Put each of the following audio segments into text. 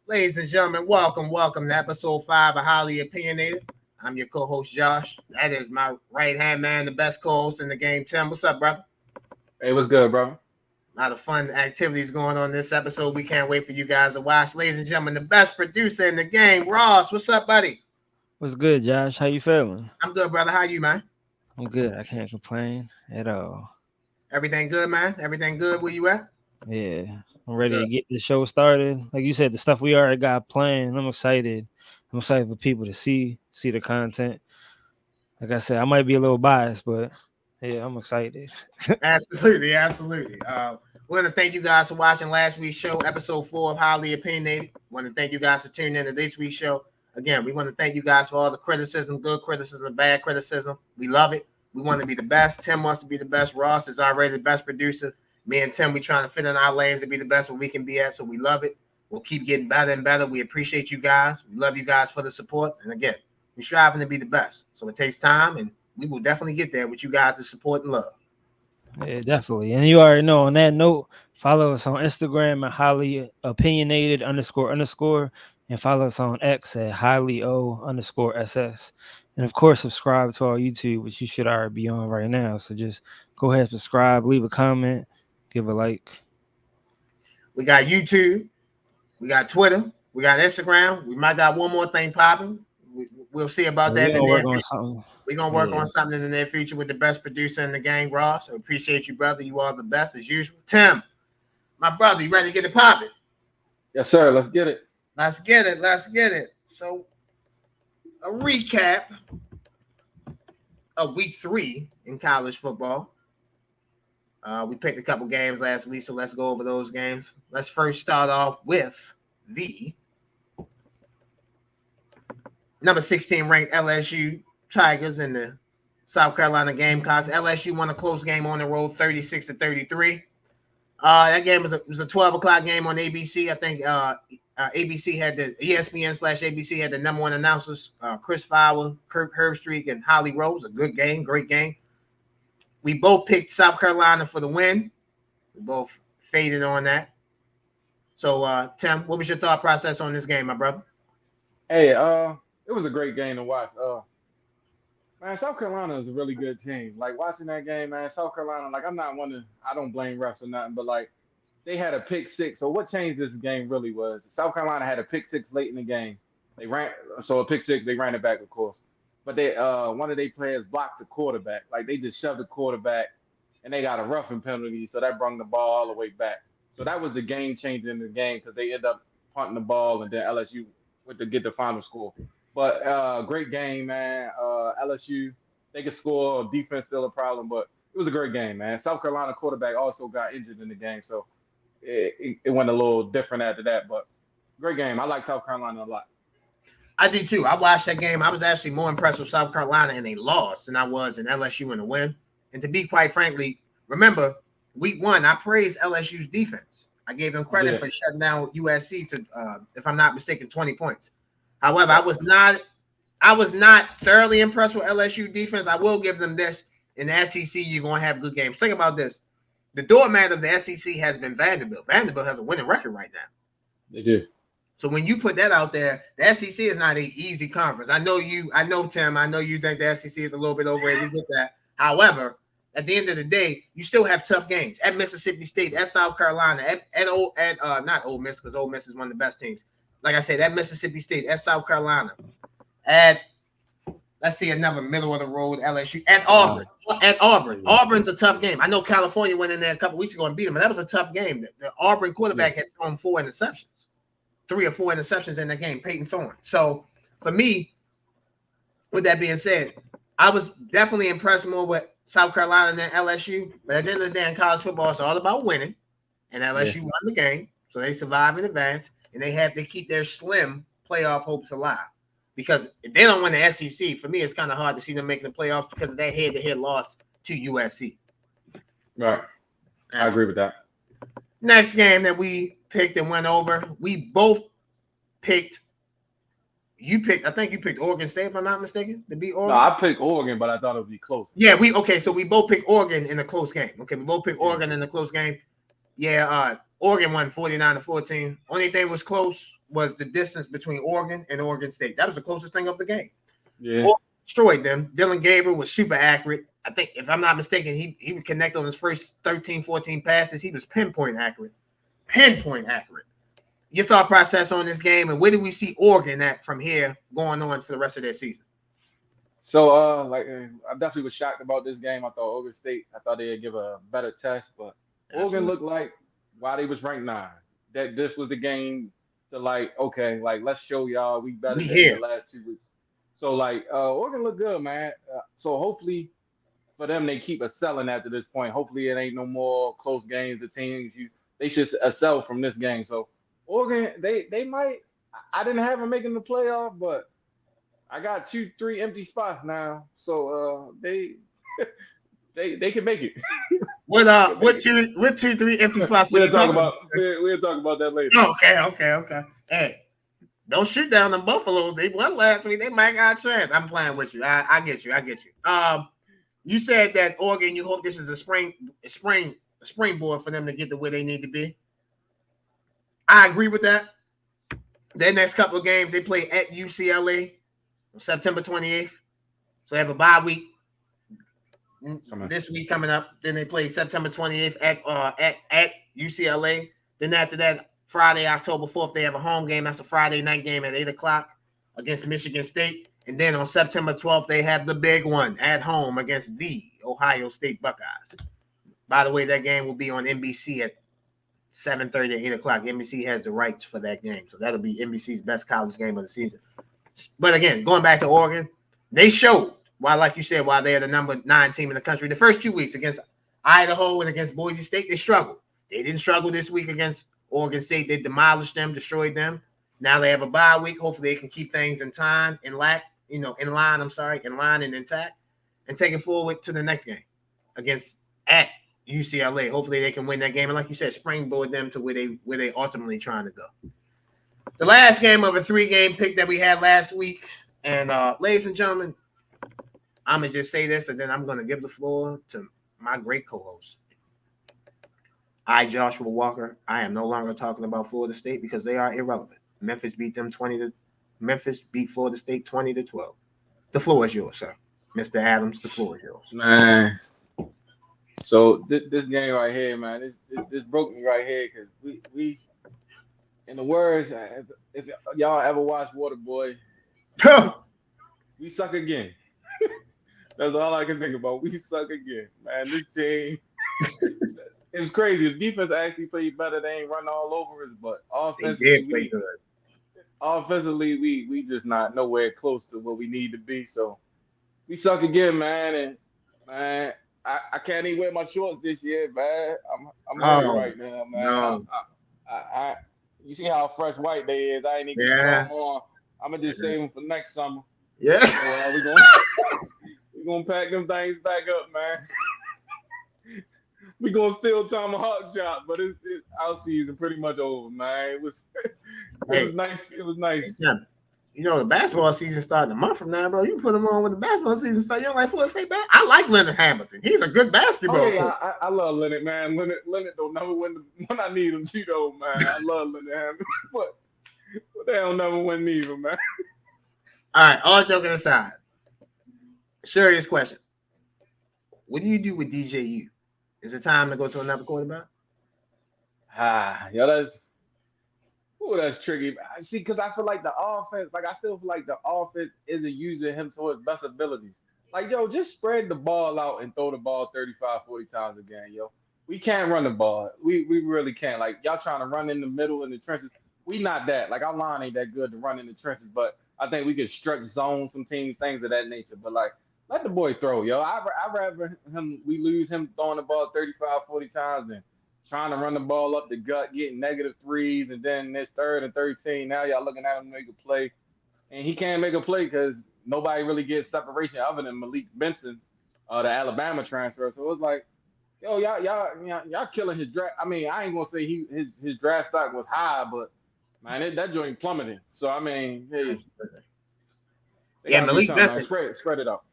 Ladies and gentlemen, welcome to episode 5 of Highly Opinionated. I'm your co-host, Josh. That is my right-hand man, the best co-host in the game, Tim. What's up, brother? Hey, what's good, bro? A lot of fun activities going on this episode. We can't wait for you guys to watch. Ladies and gentlemen, the best producer in the game, Ross. What's up, buddy? What's good, Josh? How you feeling? I'm good, brother. How you, man? I'm good. I can't complain at all. Everything good, man? Everything good? Where you at? Yeah, I'm ready Good. to get the show started. Like you said, the stuff we already got planned. I'm excited. I'm excited for people to see the content. Like I said, I might be a little biased, but yeah, I'm excited. Absolutely. We want to thank you guys for watching last week's show, episode 4 of Highly Opinionated. Want to thank you guys for tuning in to this week's show. Again, we want to thank you guys for all the criticism, good criticism, bad criticism. We love it. We want to be the best. Tim wants to be the best. Ross is already the best producer. Me and Tim, we trying to fit in our lanes to be the best where we can be at, so we love it. We'll keep getting better and better. We appreciate you guys. We love you guys for the support. And again, we're striving to be the best. So it takes time, and we will definitely get there with you guys' support and love. Yeah, definitely. And you already know. On that note, follow us on Instagram at highly opinionated __, and follow us on X at highly O_SS. And of course, subscribe to our YouTube, which you should already be on right now. So just go ahead, subscribe, leave a comment, give a like. We got YouTube, we got Twitter, we got Instagram. We might got one more thing popping. We'll see about that. We're gonna work on something. We're gonna work on something in the near future with the best producer in the game, Ross. I appreciate you, brother. You are the best as usual. Tim, my brother, you ready to get it popping? Yes, sir. Let's get it. Let's get it. So, a recap of week 3 in college football. We picked a couple games last week, so let's go over those games. Let's first start off with the number 16 ranked LSU Tigers and the South Carolina Gamecocks. LSU won a close game on the road, 36-33. That game was a 12 o'clock game on ABC. I think ABC had the ESPN/ABC had the number one announcers, Chris Fowler, Kirk Herbstreit, and Holly Rose. A good game, great game. We both picked South Carolina for the win. We both faded on that. So, Tim, what was your thought process on this game, my brother? Hey, it was a great game to watch. Man, South Carolina is a really good team. Like watching that game, man, South Carolina, like I don't blame refs or nothing, but like they had a pick six. So what changed this game really was South Carolina had a pick six late in the game. They ran a pick six, they ran it back, of course. But they one of their players blocked the quarterback. Like they just shoved the quarterback and they got a roughing penalty, so that brought the ball all the way back. So that was the game changer in the game because they ended up punting the ball and then LSU went to get the final score. But great game, man. LSU, they could score. Defense still a problem, but it was a great game, man. South Carolina quarterback also got injured in the game, so it went a little different after that. But great game. I like South Carolina a lot. I do too. I watched that game. I was actually more impressed with South Carolina in a loss than I was in LSU in a win. And to be quite frankly, remember, week 1, I praised LSU's defense. I gave them credit for shutting down USC to, if I'm not mistaken, 20 points. However, I was not thoroughly impressed with LSU defense. I will give them this. In the SEC, you're going to have good games. Think about this. The doormat of the SEC has been Vanderbilt. Vanderbilt has a winning record right now. They do. So when you put that out there, the SEC is not an easy conference. I know, Tim, I know you think the SEC is a little bit overrated. We get that. However, at the end of the day, you still have tough games at Mississippi State, at South Carolina, not Ole Miss, because Ole Miss is one of the best teams. Like I said, at Mississippi State, at South Carolina, at let's see another middle of the road LSU, at Auburn. Auburn's a tough game. I know California went in there a couple weeks ago and beat them, but that was a tough game. The Auburn quarterback had thrown 4 interceptions. 3 or 4 interceptions in that game, Peyton Thorne. So for me, with that being said, I was definitely impressed more with South Carolina than LSU. But at the end of the day, in college football, it's all about winning. And LSU won the game, so they survive in advance, and they have to keep their slim playoff hopes alive. Because if they don't win the SEC, for me, it's kind of hard to see them making the playoffs because of that head-to-head loss to USC. Right. I agree with that. Next game that we picked and went over, we both picked. I think you picked Oregon State, if I'm not mistaken, to beat Oregon. No, I picked Oregon, but I thought it would be close. Yeah, so we both picked Oregon in a close game. Okay, we both picked Oregon in a close game. Yeah, Oregon won 49-14. Only thing was close was the distance between Oregon and Oregon State. That was the closest thing of the game. Yeah. Oregon destroyed them. Dylan Gabriel was super accurate. I think, if I'm not mistaken, he would connect on his first 13, 14 passes. He was pinpoint accurate. Pinpoint accurate. Your thought process on this game, and where do we see Oregon at from here going on for the rest of their season? So, I definitely was shocked about this game. I thought Oregon State, I thought they'd give a better test, but Oregon looked like while they was ranked 9, that this was a game to okay, let's show y'all we better than the last 2 weeks. So, Oregon looked good, man. So hopefully for them, they keep excelling after this point. Hopefully it ain't no more close games. The teams they should excel from this game. So Oregon, they might. I didn't have them making the playoff, but I got 2-3 empty spots now, so they can make it. What 2-3 empty spots? We'll talk about that later. Okay. Hey, don't shoot down them Buffaloes. They won last week. They might got a chance. I'm playing with you. I get you. You said that Oregon. You hope this is a springboard for them to get to where they need to be. I agree with that. Their next couple of games, they play at UCLA on September 28th. So they have a bye week this week coming up. Then they play September 28th at UCLA. Then after that, Friday, October 4th, they have a home game. That's a Friday night game at 8 o'clock against Michigan State. And then on September 12th, they have the big one at home against the Ohio State Buckeyes. By the way, that game will be on NBC at 7:30 to 8 o'clock. NBC has the rights for that game. So that'll be NBC's best college game of the season. But again, going back to Oregon, they showed, like you said, while they're the number 9 team in the country, the first 2 weeks against Idaho and against Boise State, they struggled. They didn't struggle this week against Oregon State. They demolished them, destroyed them. Now they have a bye week. Hopefully they can keep things in line and intact, and take it forward to the next game against at UCLA. Hopefully they can win that game, and like you said, springboard them to where they ultimately trying to go. The last game of a 3-game pick that we had last week, and ladies and gentlemen, I'm gonna just say this, and then I'm gonna give the floor to my great co-host. Joshua Walker. I am no longer talking about Florida State because they are irrelevant. Memphis beat Florida State 20-12. The floor is yours, sir. Mr. Adams, the floor is yours. Man. So this game right here, man, this broke me right here because we in the words, if y'all ever watch Waterboy, we suck again. That's all I can think about. We suck again, man. This team, it's crazy. The defense actually played better. They ain't running all over us, but offensively, they did play good. Offensively, we just not nowhere close to what we need to be. So we suck again, man. And man, I can't even wear my shorts this year, man. I'm hurt right now, man. No. You see how fresh white they is. I ain't even gonna put them on. I'm gonna just save them for next summer. Yeah. So, we gonna pack them things back up, man. We gonna still tomahawk chop, but it's our season pretty much over, man. It was nice. It was nice. You know, the basketball season starting a month from now, bro. You can put them on when the basketball season starts. You don't like Florida State back? I like Leonard Hamilton. He's a good basketball player. I love Leonard, man. Leonard don't never win when I need him, though, man. I love Leonard Hamilton, but they don't never win neither, man. All right, all joking aside, serious question. What do you do with DJU? Is it time to go to another quarterback? That's tricky. See, because I feel like the offense, I still feel like the offense isn't using him to his best abilities. Just spread the ball out and throw the ball 35, 40 times a game, yo. We can't run the ball. We really can't. Y'all trying to run in the middle in the trenches. We not that. Our line ain't that good to run in the trenches, but I think we could stretch zone some teams, things of that nature. But, let the boy throw, yo. I'd rather we lose him throwing the ball 35, 40 times than trying to run the ball up the gut, getting negative threes, and then this 3rd and 13, now y'all looking at him make a play. And he can't make a play because nobody really gets separation other than Malik Benson, the Alabama transfer. So it's like, yo, y'all killing his draft. I mean, I ain't gonna say his draft stock was high, but man, that joint plummeted. So I mean, hey, Malik Benson spread it out.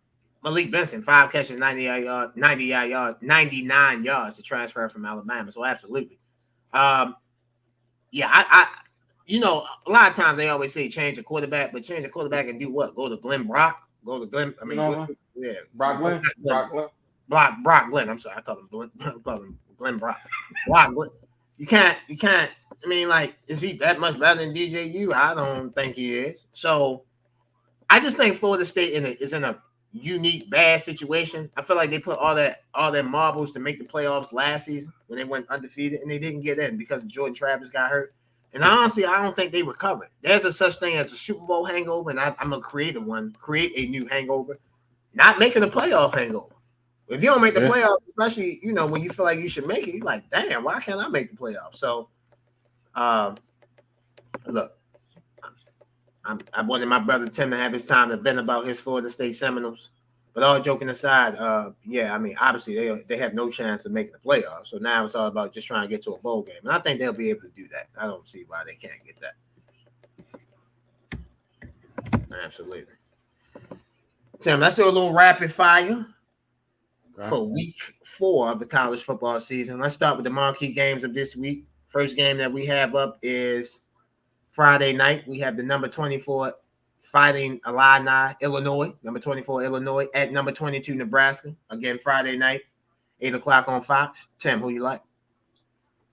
Malik Benson, 5 catches, 99 yards to transfer from Alabama. So absolutely. you know, a lot of times they always say change the quarterback, but change the quarterback and do what? Go to Glenn Brock? Go to Glenn? I You mean, know what I'm saying? yeah, Brock not Glenn, Glenn, Brock Glenn. Brock Glenn. I'm sorry, I call him Glenn. I call him Glenn Brock. Brock Glenn. You can't. I mean, like, is he that much better than DJU? I don't think he is. So I just think Florida State is in a unique bad situation. I feel like they put all their marbles to make the playoffs last season when they went undefeated and they didn't get in because Jordan Travis got hurt. And honestly, I don't think they recovered. There's a such thing as a Super Bowl hangover, and I'm gonna create a new hangover, not making a playoff hangover. If you don't make the Yeah. playoffs, especially when you feel like you should make it, you're like, damn, why can't I make the playoffs? So, um, look, I wanted my brother Tim to have his time to vent about his Florida State Seminoles. But all joking aside, yeah, I mean, obviously they have no chance of making the playoffs. So now it's all about just trying to get to a bowl game, and I think they'll be able to do that. I don't see why they can't get that. Absolutely. Tim, let's do a little rapid fire for week 4 of the college football season. Let's start with the marquee games of this week. First game that we have up is Friday night. We have the number 24 Fighting Illini, Illinois, number 24 Illinois at number 22 Nebraska. Again, Friday night, 8 o'clock on Fox. Tim, who you like?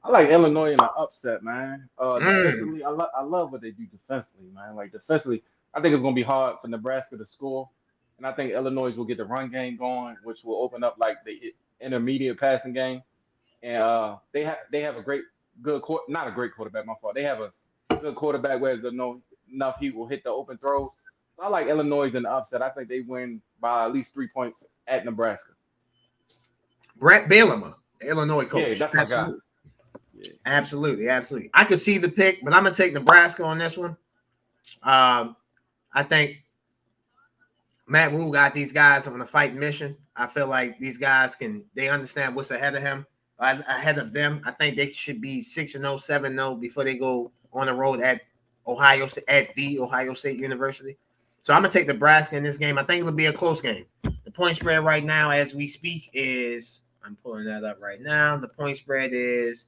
I like Illinois in an upset, man. Defensively, I love what they do defensively, man. Like defensively, I think it's gonna be hard for Nebraska to score, and I think Illinois will get the run game going, which will open up like the intermediate passing game. And they have a not a great quarterback. My fault. They have a good quarterback where there's no enough he will hit the open throws. So I like Illinois in the upset. I think they win by at least 3 points at Nebraska. Brett Bielema, the Illinois coach. Yeah, that's my guy. Yeah. Absolutely. I could see the pick, but I'm gonna take Nebraska on this one. I think Matt Rule got these guys on a fight mission. I feel like these guys they understand what's ahead of them. I think they should be 6-0, 7-0 before they go on the road at the Ohio State University. So I'm gonna take Nebraska in this game. I think it'll be a close game. The point spread right now, as we speak, I'm pulling that up right now. The point spread is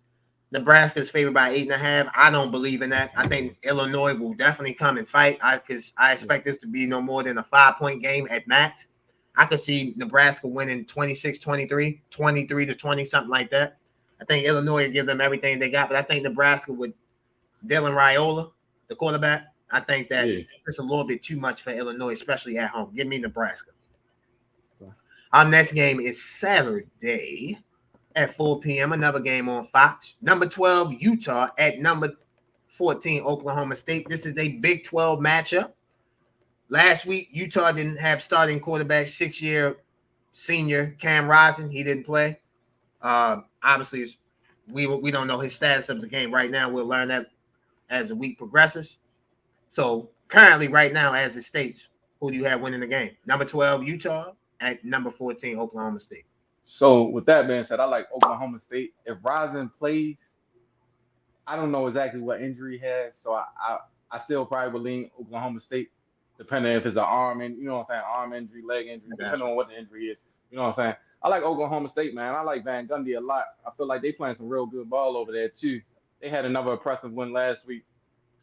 Nebraska's favored by 8.5. I don't believe in that. I think Illinois will definitely come and fight. Because I expect this to be no more than a 5-point game at max. I could see Nebraska winning 26-23, 23-20, something like that. I think Illinois will give them everything they got, but I think Nebraska with Dylan Raiola, the quarterback, I think that it's a little bit too much for Illinois, especially at home. Give me Nebraska. Our next game is Saturday at 4 p.m. Another game on Fox. Number 12, Utah at number 14, Oklahoma State. This is a Big 12 matchup. Last week, Utah didn't have starting quarterback, 6-year senior Cam Rising. He didn't play. Obviously, we don't know his status of the game right now. We'll learn that as the week progresses. So currently, right now, as it states, who do you have winning the game? Number 12, Utah at number 14, Oklahoma State. So with that being said, I like Oklahoma State. If Rising plays, I don't know exactly what injury he has, so I still probably would lean Oklahoma State, depending if it's an arm and arm injury, leg injury, depending on what the injury is. You know what I'm saying? I like Oklahoma State, man. I like Van Gundy a lot. I feel like they playing some real good ball over there too. They had another impressive win last week,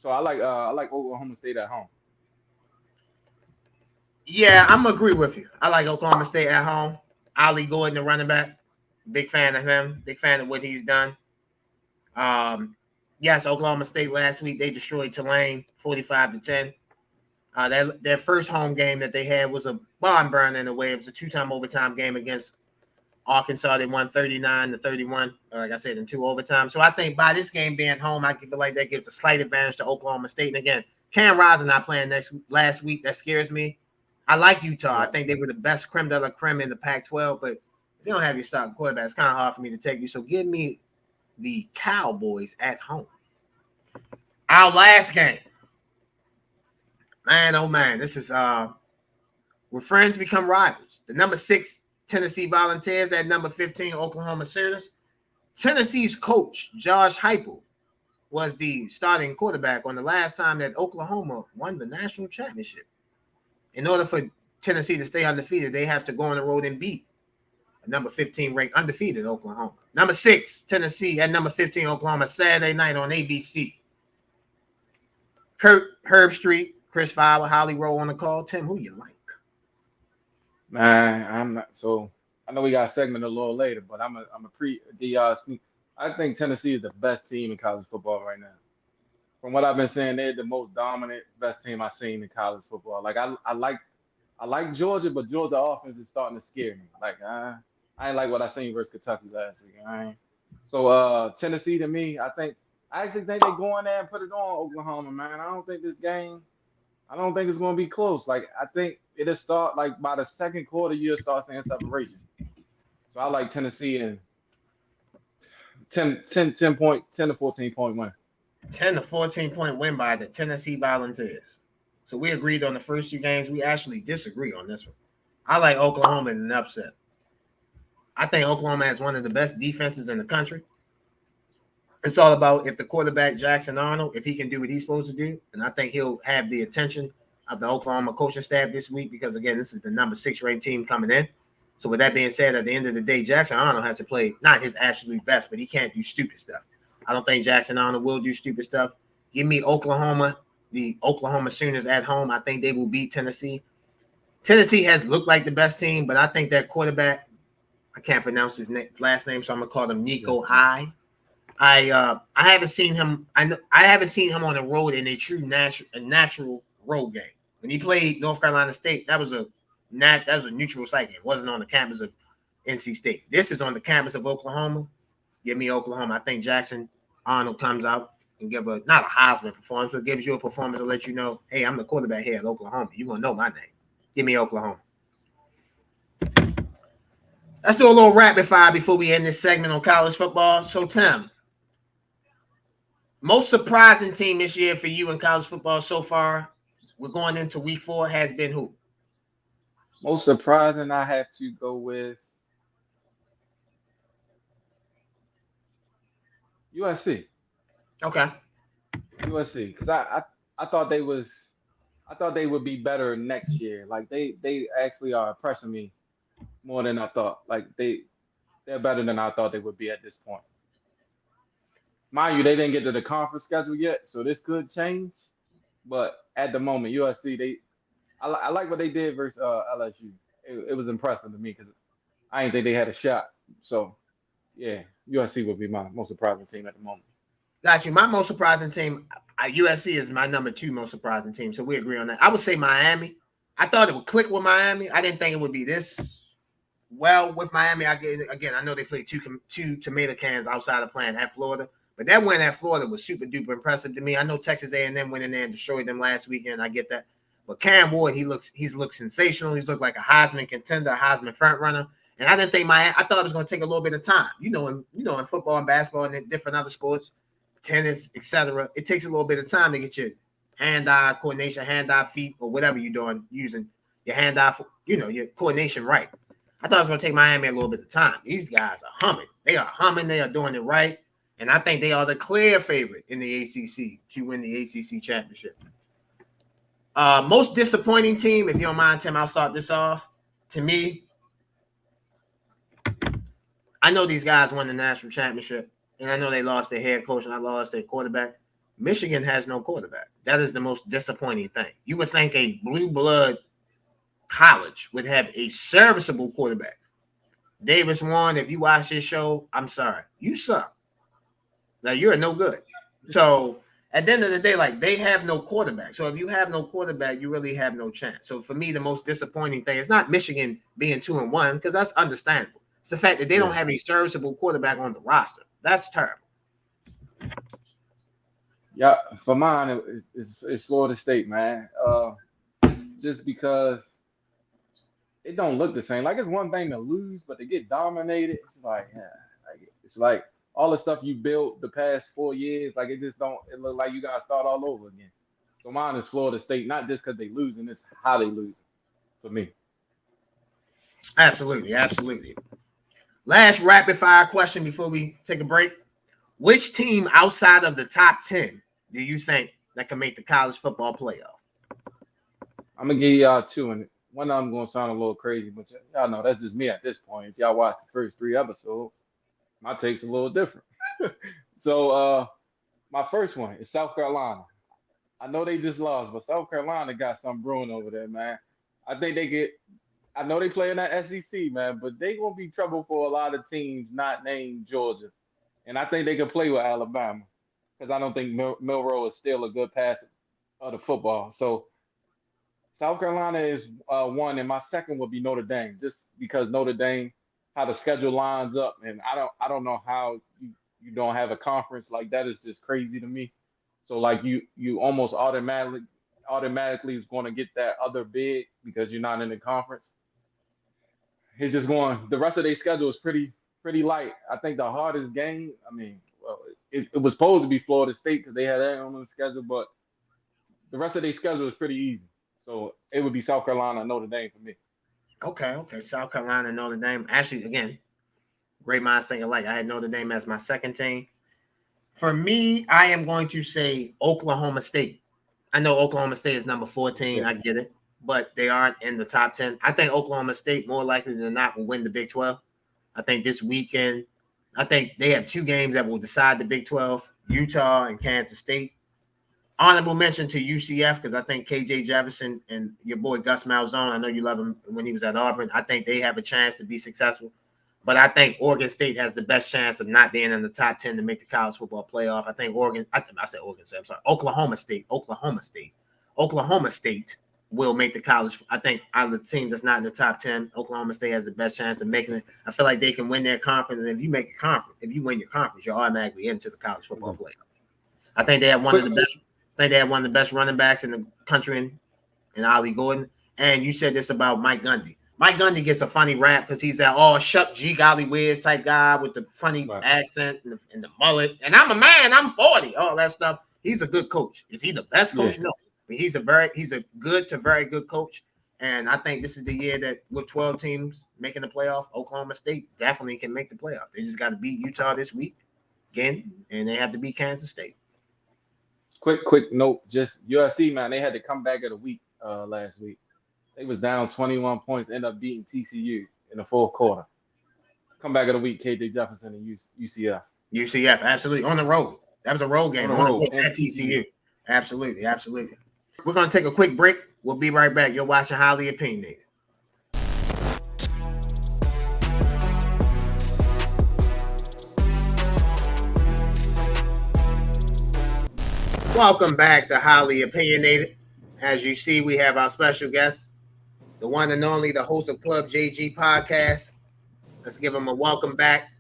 so I like Oklahoma State at home. Yeah, I'm gonna agree with you. I like Oklahoma State at home. Ollie Gordon, the running back, big fan of him. Big fan of what he's done. Yes, Oklahoma State last week they destroyed Tulane 45-10. Their first home game that they had was a barn burner in a way. It was a 2-time overtime game against Arkansas. They won 39-31. Like I said, in 2 overtime. So I think by this game being home, I feel like that gives a slight advantage to Oklahoma State. And again, Cam Rising not playing last week. That scares me. I like Utah. I think they were the best creme de la creme in the Pac-12, but if you don't have your starting quarterback, it's kind of hard for me to take you. So give me the Cowboys at home. Our last game. Man, oh man, this is where friends become rivals. The number 6 Tennessee Volunteers at number 15 Oklahoma Sooners. Tennessee's coach, Josh Heupel, was the starting quarterback on the last time that Oklahoma won the national championship. In order for Tennessee to stay undefeated, they have to go on the road and beat a number 15 ranked undefeated Oklahoma. Number 6, Tennessee at number 15 Oklahoma, Saturday night on ABC. Herb Street, Chris Fowler, Holly Rowe on the call. Tim, who you like? Man, I'm not so. I know we got a segment a little later, but I'm a pre the I think Tennessee is the best team in college football right now. From what I've been saying, they're the most dominant, best team I've seen in college football. Like I like Georgia, but Georgia offense is starting to scare me. Like I ain't like what I seen versus Kentucky last week. I ain't. So Tennessee to me, I actually think they go in there and put it on Oklahoma, man. I don't think it's gonna be close. Like I think it'll start like by the second quarter, you'll start seeing separation. So I like Tennessee and 10 to 14 point win. 10 to 14 point win by the Tennessee Volunteers. So we agreed on the first two games. We actually disagree on this one. I like Oklahoma in an upset. I think Oklahoma has one of the best defenses in the country. It's all about if the quarterback, Jackson Arnold, if he can do what he's supposed to do. And I think he'll have the attention of the Oklahoma coaching staff this week because, again, this is the number 6 ranked team coming in. So with that being said, at the end of the day, Jackson Arnold has to play not his absolute best, but he can't do stupid stuff. I don't think Jackson Arnold will do stupid stuff. Give me Oklahoma, the Oklahoma Sooners at home. I think they will beat Tennessee. Tennessee has looked like the best team, but I think that quarterback, I can't pronounce his last name, so I'm gonna call him Nico I haven't seen him. I haven't seen him on the road in a true natural road game. When he played North Carolina State, that was a neutral site game. It wasn't on the campus of NC State. This is on the campus of Oklahoma. Give me Oklahoma. I think Jackson Arnold comes out and give not a Heisman performance, but gives you a performance to let you know, hey, I'm the quarterback here at Oklahoma. You're gonna know my name. Give me Oklahoma. Let's do a little rapid fire before we end this segment on college football. So, Tim, most surprising team this year for you in college football so far, we're going into week 4, has been who? Most surprising, I have to go with USC. Okay. USC, because I thought they would be better next year. Like they actually are impressing me more than I thought. Like they're better than I thought they would be at this point. Mind you, they didn't get to the conference schedule yet, so this could change. But at the moment, USC, I like what they did versus LSU. It was impressive to me because I didn't think they had a shot. So yeah, USC would be my most surprising team at the moment. Got you. My most surprising team, USC is my number 2 most surprising team. So we agree on that. I would say Miami. I thought it would click with Miami. I didn't think it would be this well with Miami. I know they played two tomato cans outside of playing at Florida, but that win at Florida was super duper impressive to me. I know Texas A&M went in there and destroyed them last weekend. I get that. But Cam Ward, he's looked sensational. He's looked like a Heisman contender, a Heisman front runner. And I didn't think I thought it was going to take a little bit of time. In football and basketball and in different other sports, tennis, etc. It takes a little bit of time to get your hand-eye coordination, hand-eye feet, or whatever you're doing, using your hand-eye, your coordination right. I thought it was going to take Miami a little bit of time. These guys are humming. They are humming. They are doing it right. And I think they are the clear favorite in the ACC to win the ACC championship. Most disappointing team, if you don't mind, Tim, I'll start this off. To me, I know these guys won the national championship. And I know they lost their head coach and I lost their quarterback. Michigan has no quarterback. That is the most disappointing thing. You would think a blue blood college would have a serviceable quarterback. Davis Warren, if you watch this show, I'm sorry. You suck. Now, you're no good. So, at the end of the day, they have no quarterback. So, if you have no quarterback, you really have no chance. So, for me, the most disappointing thing is not Michigan being 2-1 because that's understandable. It's the fact that they don't have a serviceable quarterback on the roster. That's terrible. Yeah, for mine, it's Florida State, man. Just because it don't look the same. Like it's one thing to lose, but to get dominated, it's like all the stuff you built the past 4 years, like it just don't. It look like you gotta start all over again. So mine is Florida State, not just because they losing, it's how they lose for me. Absolutely. Last rapid fire question before we take a break. Which team outside of the top 10 do you think that can make the college football playoff? I'm going to give y'all 2, and one of them going to sound a little crazy, but y'all know that's just me at this point. If y'all watch the first 3 episodes, my taste's a little different. So my first one is South Carolina. I know they just lost, but South Carolina got some brewing over there, man. I think they get. I know they play in that SEC, man, but they gonna be trouble for a lot of teams not named Georgia, and I think they can play with Alabama because I don't think Milroe is still a good passer of the football. So South Carolina is one, and my second would be Notre Dame, just because Notre Dame, how the schedule lines up, and I don't know how you don't have a conference like that is just crazy to me. So like you almost automatically is going to get that other bid because you're not in the conference. He's just going. The rest of their schedule is pretty light. I think the hardest game. I mean, well, it was supposed to be Florida State because they had that on the schedule, but the rest of their schedule is pretty easy. So it would be South Carolina, Notre Dame for me. Okay. South Carolina, Notre Dame. Actually, again, great minds think alike. I had Notre Dame as my second team. For me, I am going to say Oklahoma State. I know Oklahoma State is number 14. Yeah. I get it, but they aren't in the top 10. I think Oklahoma State more likely than not will win the Big 12. I think this weekend, I think they have two games that will decide the Big 12, Utah and Kansas State. Honorable mention to UCF because I think KJ Jefferson and your boy Gus Malzahn, I know you love him when he was at Auburn. I think they have a chance to be successful. But I think Oregon State has the best chance of not being in the top 10 to make the college football playoff. I think I said Oregon State. I'm sorry. Oklahoma State will make the college. I think out of the teams that's not in the top 10, Oklahoma State has the best chance of making it. I feel like they can win their conference. And if you win your conference, you're automatically into the college football playoff. I think they have one of the best. I think they have one of the best running backs in the country in Ollie Gordon. And you said this about Mike Gundy. Mike Gundy gets a funny rap because he's that shut G golly whiz type guy with the funny accent and the mullet. And I'm a man, I'm 40, all that stuff. He's a good coach. Is he the best coach? Yeah. No. But he's a good to very good coach. And I think this is the year that with 12 teams making the playoff, Oklahoma State definitely can make the playoff. They just got to beat Utah this week again, and they have to beat Kansas State. Quick note, just USC, man, they had to come back at a week last week. They was down 21 points, end up beating TCU in the fourth quarter. Come back at a week, KJ Jefferson and UCF. UCF, absolutely. On the road. That was a road game. On the road at TCU. Absolutely. We're going to take a quick break. We'll be right back. You're watching Highly Opinionated. Welcome back to Highly Opinionated. As you see, we have our special guest, the one and only, the host of Club JG podcast. Let's give him a welcome back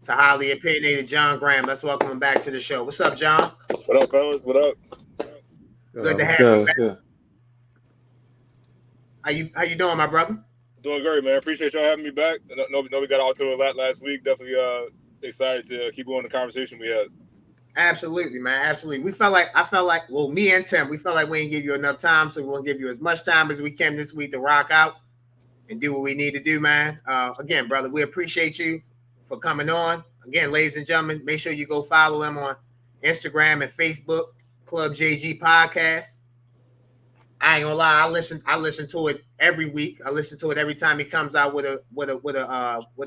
to Highly Opinionated, Jon Graham. Let's welcome him back to the show. What's up, John? What up, fellas? What up? Good to have you back. Good. How you doing, my brother? Doing great, man. Appreciate y'all having me back. I know we got all to it last week. Definitely excited to keep going the conversation we had. Absolutely, man. Absolutely. I felt like, well, me and Tim, we felt like we didn't give you enough time, so we want to give you as much time as we can this week to rock out and do what we need to do, man. Again, brother, we appreciate you for coming on. Again, ladies and gentlemen, make sure you go follow him on Instagram and Facebook, Club JG Podcast. I ain't gonna lie, I listen to it every week. I listen to it every time he comes out with a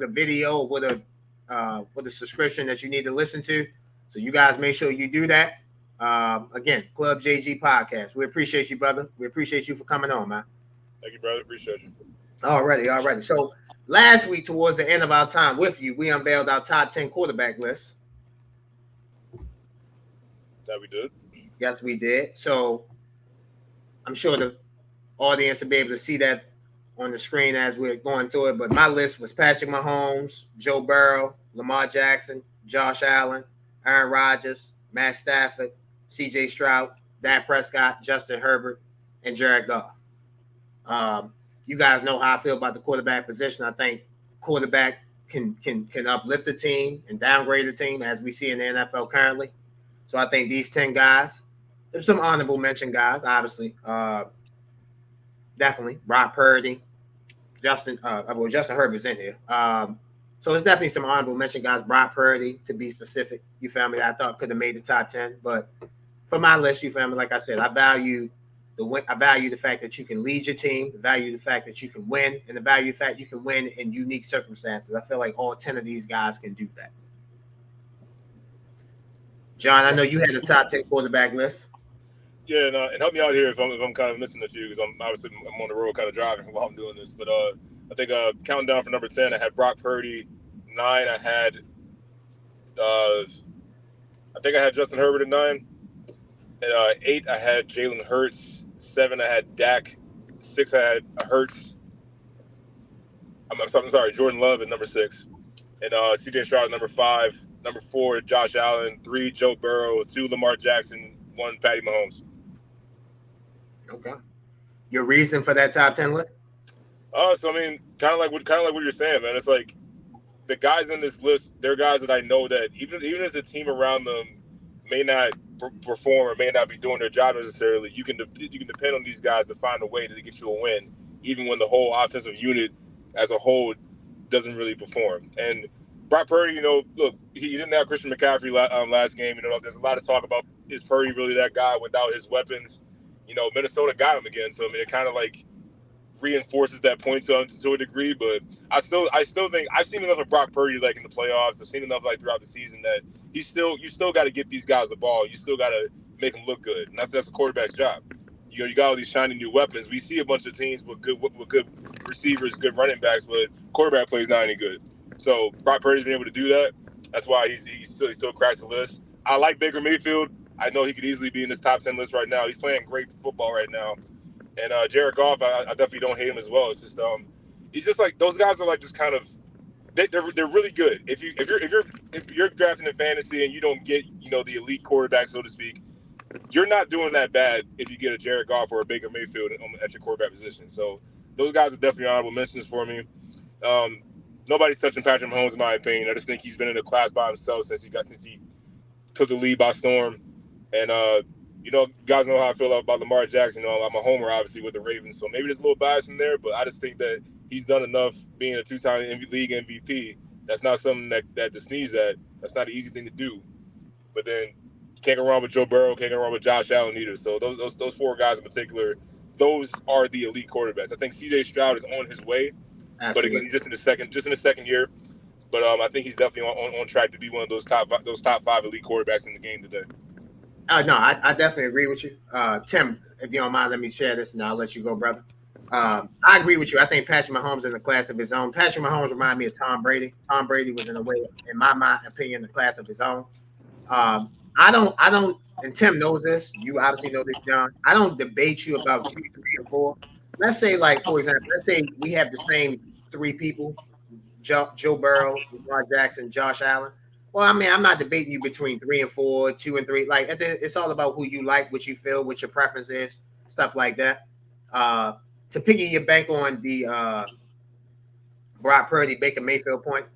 video or with a subscription that you need to listen to. So you guys make sure you do that. Again, Club JG Podcast. We appreciate you, brother. We appreciate you for coming on, man. Thank you, brother. Appreciate you. Alrighty. So last week, towards the end of our time with you, we unveiled our top 10 quarterback list. That we did. Yes, we did. So I'm sure the audience will be able to see that on the screen as we're going through it. But my list was Patrick Mahomes, Joe Burrow, Lamar Jackson, Josh Allen, Aaron Rodgers, Matt Stafford, C.J. Stroud, Dak Prescott, Justin Herbert, and Jared Goff. You guys know how I feel about the quarterback position. I think quarterback can uplift the team and downgrade the team as we see in the NFL currently. So I think these 10 guys, there's some honorable mention guys, obviously. Definitely. Brock Purdy, Justin Herbert's in here. So it's definitely some honorable mention guys. Brock Purdy, to be specific, you feel me, that I thought could have made the top 10. But for my list, you feel me, like I said, I value the fact that you can lead your team, the value the fact that you can win, and the value the fact you can win in unique circumstances. I feel like all 10 of these guys can do that. John, I know you had a top 10 quarterback list. Yeah, and help me out here if I'm kind of missing a few because I'm on the road kind of driving while I'm doing this. But I think counting down for number 10, I had Brock Purdy. 9, I had I think I had Justin Herbert at 9. At 8, I had Jalen Hurts. 7, I had Dak. 6, I had Hurts. I'm sorry, Jordan Love at number 6. And C.J. Stroud at number 5. Number 4, Josh Allen. 3, Joe Burrow. 2, Lamar Jackson. 1, Patty Mahomes. Okay. Your reason for that top 10 list? So I mean, kind of like what you're saying, man. It's like the guys in this list, they're guys that I know that even if the team around them may not perform or may not be doing their job necessarily, you can depend on these guys to find a way to get you a win, even when the whole offensive unit as a whole doesn't really perform. And Brock Purdy, look, he didn't have Christian McCaffrey last game. There's a lot of talk about is Purdy really that guy without his weapons? Minnesota got him again, so I mean, it kind of like reinforces that point to a degree, but I still think I've seen enough of Brock Purdy like in the playoffs. I've seen enough like throughout the season that you still got to get these guys the ball. You still got to make them look good, and that's a quarterback's job. You got all these shiny new weapons. We see a bunch of teams with good receivers, good running backs, but quarterback play is not any good. So Brock Purdy's been able to do that. That's why he still cracks the list. I like Baker Mayfield. I know he could easily be in this top 10 list right now. He's playing great football right now. And Jared Goff, I definitely don't hate him as well. It's just he's just like those guys are like just kind of they're really good. If you're drafting in fantasy and you don't get the elite quarterback, so to speak, you're not doing that bad if you get a Jared Goff or a Baker Mayfield at your quarterback position. So those guys are definitely honorable mentions for me. Nobody's touching Patrick Mahomes in my opinion. I just think he's been in a class by himself since he took the lead by storm. And guys know how I feel about Lamar Jackson. I'm a homer, obviously, with the Ravens, so maybe there's a little bias in there, but I just think that he's done enough being a 2-time league MVP. That's not something that to sneeze at. That's not an easy thing to do. But then you can't go wrong with Joe Burrow, can't go wrong with Josh Allen either. So those 4 guys in particular, those are the elite quarterbacks. I think C.J. Stroud is on his way, Absolutely. but again, he's just in the second year. But I think he's definitely on track to be one of those top 5 elite quarterbacks in the game today. No, I definitely agree with you. Tim, if you don't mind, let me share this and I'll let you go, brother. I agree with you. I think Patrick Mahomes is in a class of his own. Patrick Mahomes reminds me of Tom Brady. Tom Brady was in a way, in my opinion, a class of his own. I don't, and Tim knows this. You obviously know this, John. I don't debate you about 2, 3, and 4. Let's say, like, for example, let's say we have the same 3 people: Joe Burrow, Lamar Jackson, Josh Allen. Well, I mean, I'm not debating you between 3 and 4, 2 and 3. Like, it's all about who you like, what you feel, what your preference is, stuff like that. To piggy your bank on the Brock Purdy, Baker Mayfield point.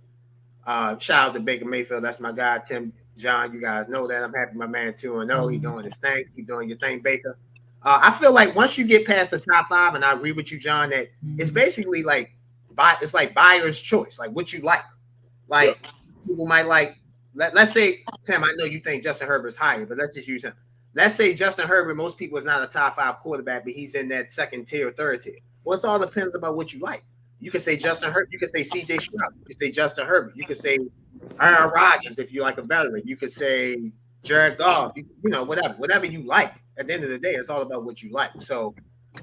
Shout out to Baker Mayfield. That's my guy, Tim, John. You guys know that. I'm happy my man 2-0. He's doing his thing. Keep doing your thing, Baker. I feel like once you get past the top 5, and I agree with you, John, that it's basically like it's like buyer's choice, like what you like. Like people might like. Let's say, Tim, I know you think Justin Herbert's higher, but let's just use him. Let's say Justin Herbert, most people is not a top 5 quarterback, but he's in that second tier, third tier. Well, it all depends about what you like. You can say Justin Herbert. You can say C.J. Stroud. You can say Justin Herbert. You can say Aaron Rodgers if you like a veteran. You could say Jared Goff. Whatever you like. At the end of the day, it's all about what you like. So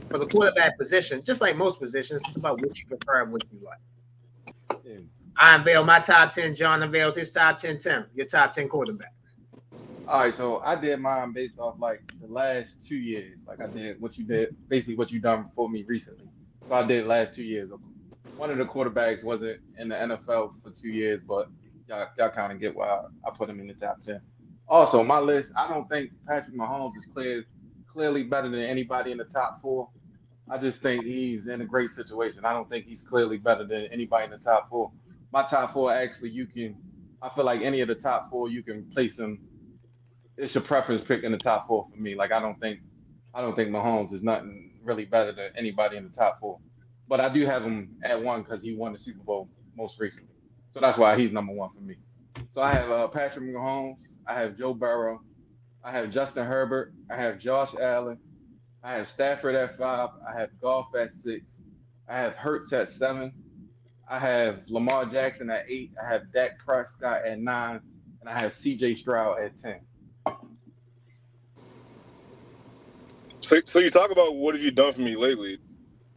for the quarterback position, just like most positions, it's about what you prefer and what you like. Yeah. I unveiled my top 10. John unveiled his top 10. Tim, your top 10 quarterbacks. All right, so I did mine based off like the last 2 years. Like I did what you did, basically what you done for me recently. So I did last 2 years. One of the quarterbacks wasn't in the NFL for 2 years, but y'all kind of get why I put him in the top 10. Also, my list, I don't think Patrick Mahomes is clearly better than anybody in the top 4. I just think he's in a great situation. I don't think he's clearly better than anybody in the top 4. My top 4, actually, I feel like any of the top 4, you can place him. It's your preference pick in the top 4 for me. Like I don't think Mahomes is nothing really better than anybody in the top 4. But I do have him at 1 because he won the Super Bowl most recently. So that's why he's number 1 for me. So I have Patrick Mahomes, I have Joe Burrow, I have Justin Herbert, I have Josh Allen, I have Stafford at 5, I have Goff at 6, I have Hurts at 7, I have Lamar Jackson at 8, I have Dak Prescott at 9, and I have C.J. Stroud at 10. So you talk about what have you done for me lately?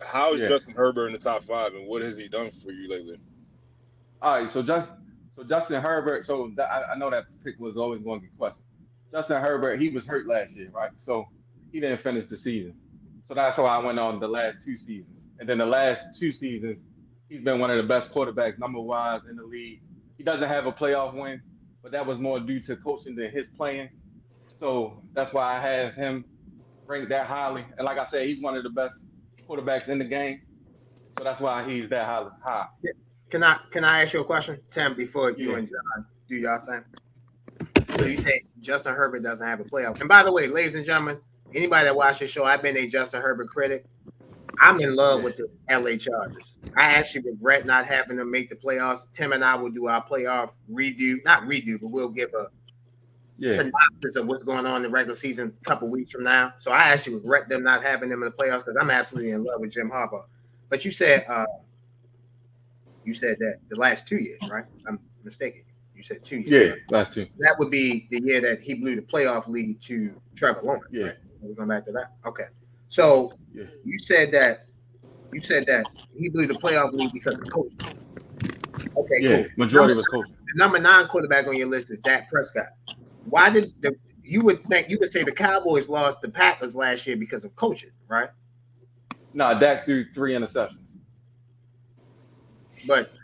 How is Yeah. Justin Herbert in the top 5, and what has he done for you lately? All right, so Justin Herbert. So I know that pick was always going to be questioned. Justin Herbert, he was hurt last year, right? So he didn't finish the season. So that's why I went on the last 2 seasons. And then the last 2 seasons, he's been one of the best quarterbacks number-wise in the league. He doesn't have a playoff win, but that was more due to coaching than his playing. So that's why I have him ranked that highly. And like I said, he's one of the best quarterbacks in the game. So that's why he's that high. Can I ask you a question, Tim, before you Yeah. and John do y'all thing? So you say Justin Herbert doesn't have a playoff. And by the way, ladies and gentlemen, anybody that watches the show, I've been a Justin Herbert critic. I'm in love with the LA Chargers. I actually regret not having them make the playoffs. Tim and I will do our playoff not redo, but we'll give a synopsis of what's going on in the regular season a couple weeks from now. So I actually regret them not having them in the playoffs because I'm absolutely in love with Jim Harbaugh. But you said that the last 2 years, right? I'm mistaken. You said 2 years. Yeah, right? last 2. That would be the year that he blew the playoff lead to Trevor Lawrence. Yeah. Right? We're going back to that. Okay. So you said that he blew the playoff lead because of coaching. Okay, yeah, cool. Majority was coaching. The number 9 quarterback on your list is Dak Prescott. Why did you would say the Cowboys lost the Packers last year because of coaching, right? No, Dak threw 3 interceptions. But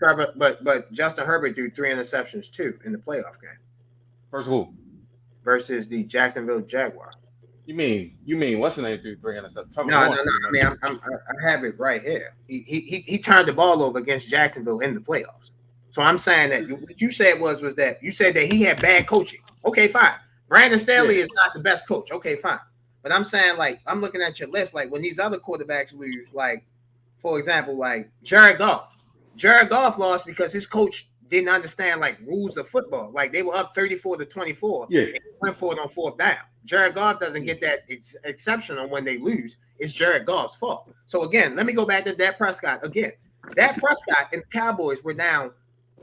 Justin Herbert threw 3 interceptions too in the playoff game. First who? Versus the Jacksonville Jaguars. You mean what's the name threw 3 interceptions? No. I mean, I have it right here. He turned the ball over against Jacksonville in the playoffs. So I'm saying that what you said was that you said that he had bad coaching. Okay, fine. Brandon Staley is not the best coach. Okay, fine. But I'm saying, like, I'm looking at your list, like when these other quarterbacks lose, like, for example, like Jared Goff. Jared Goff lost because his coach didn't understand like rules of football. Like they were up 34-24. Yeah. And he went for it on 4th down. Jared Goff doesn't get that exception on when they lose. It's Jared Goff's fault. So again, let me go back to Dak Prescott again. Dak Prescott and the Cowboys were down.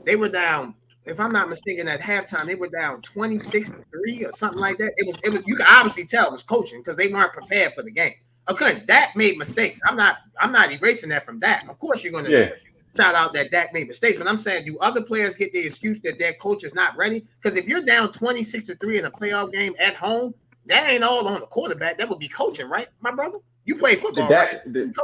They were down, if I'm not mistaken, at halftime, they were down 26-3 or something like that. It was you can obviously tell it was coaching because they weren't prepared for the game. Okay, Dak made mistakes. I'm not erasing that from Dak. Of course you're gonna shout out that Dak made mistakes, but I'm saying, do other players get the excuse that their coach is not ready? Because if you're down 26-3 in a playoff game at home, that ain't all on the quarterback. That would be coaching, right, my brother? You play football, Did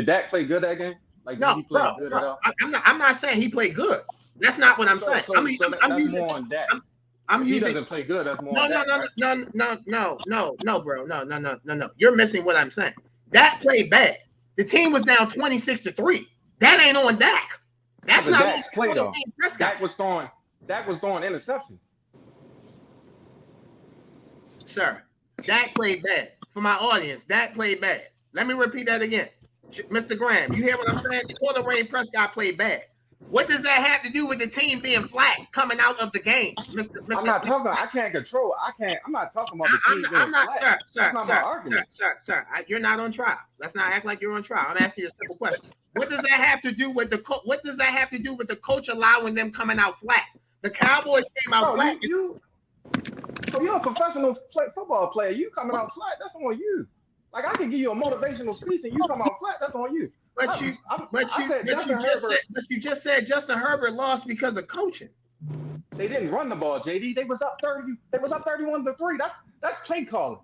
Dak play good that game? Like, no, did he play bro, good at all? I'm not saying he played good. That's not what I'm saying. I'm using more on Dak. I'm he using. Doesn't play good. That's more. No, on Dak, no, bro, no. You're missing what I'm saying. Dak played bad. The team was down 26-3. That ain't on Dak. That's not Dak's play though. Dak was throwing interceptions. Sir, Dak played bad. For my audience, Dak played bad. Let me repeat that again. Mr. Graham, you hear what I'm saying? The quarterback Prescott played bad. What does that have to do with the team being flat coming out of the game, Mr. I'm not talking. I can't control. I'm not talking about the team being I'm not, flat. sir. That's not my argument. Sir. You're not on trial. Let's not act like you're on trial. I'm asking you a simple question. What does that have to do with What does that have to do with the coach allowing them coming out flat? The Cowboys came out flat. You're a professional football player. You coming out flat? That's on you. Like I can give you a motivational speech and you come out flat. That's on you. But you just said Justin Herbert lost because of coaching. They didn't run the ball, JD. They was up 30. They was up 31-3. That's play calling.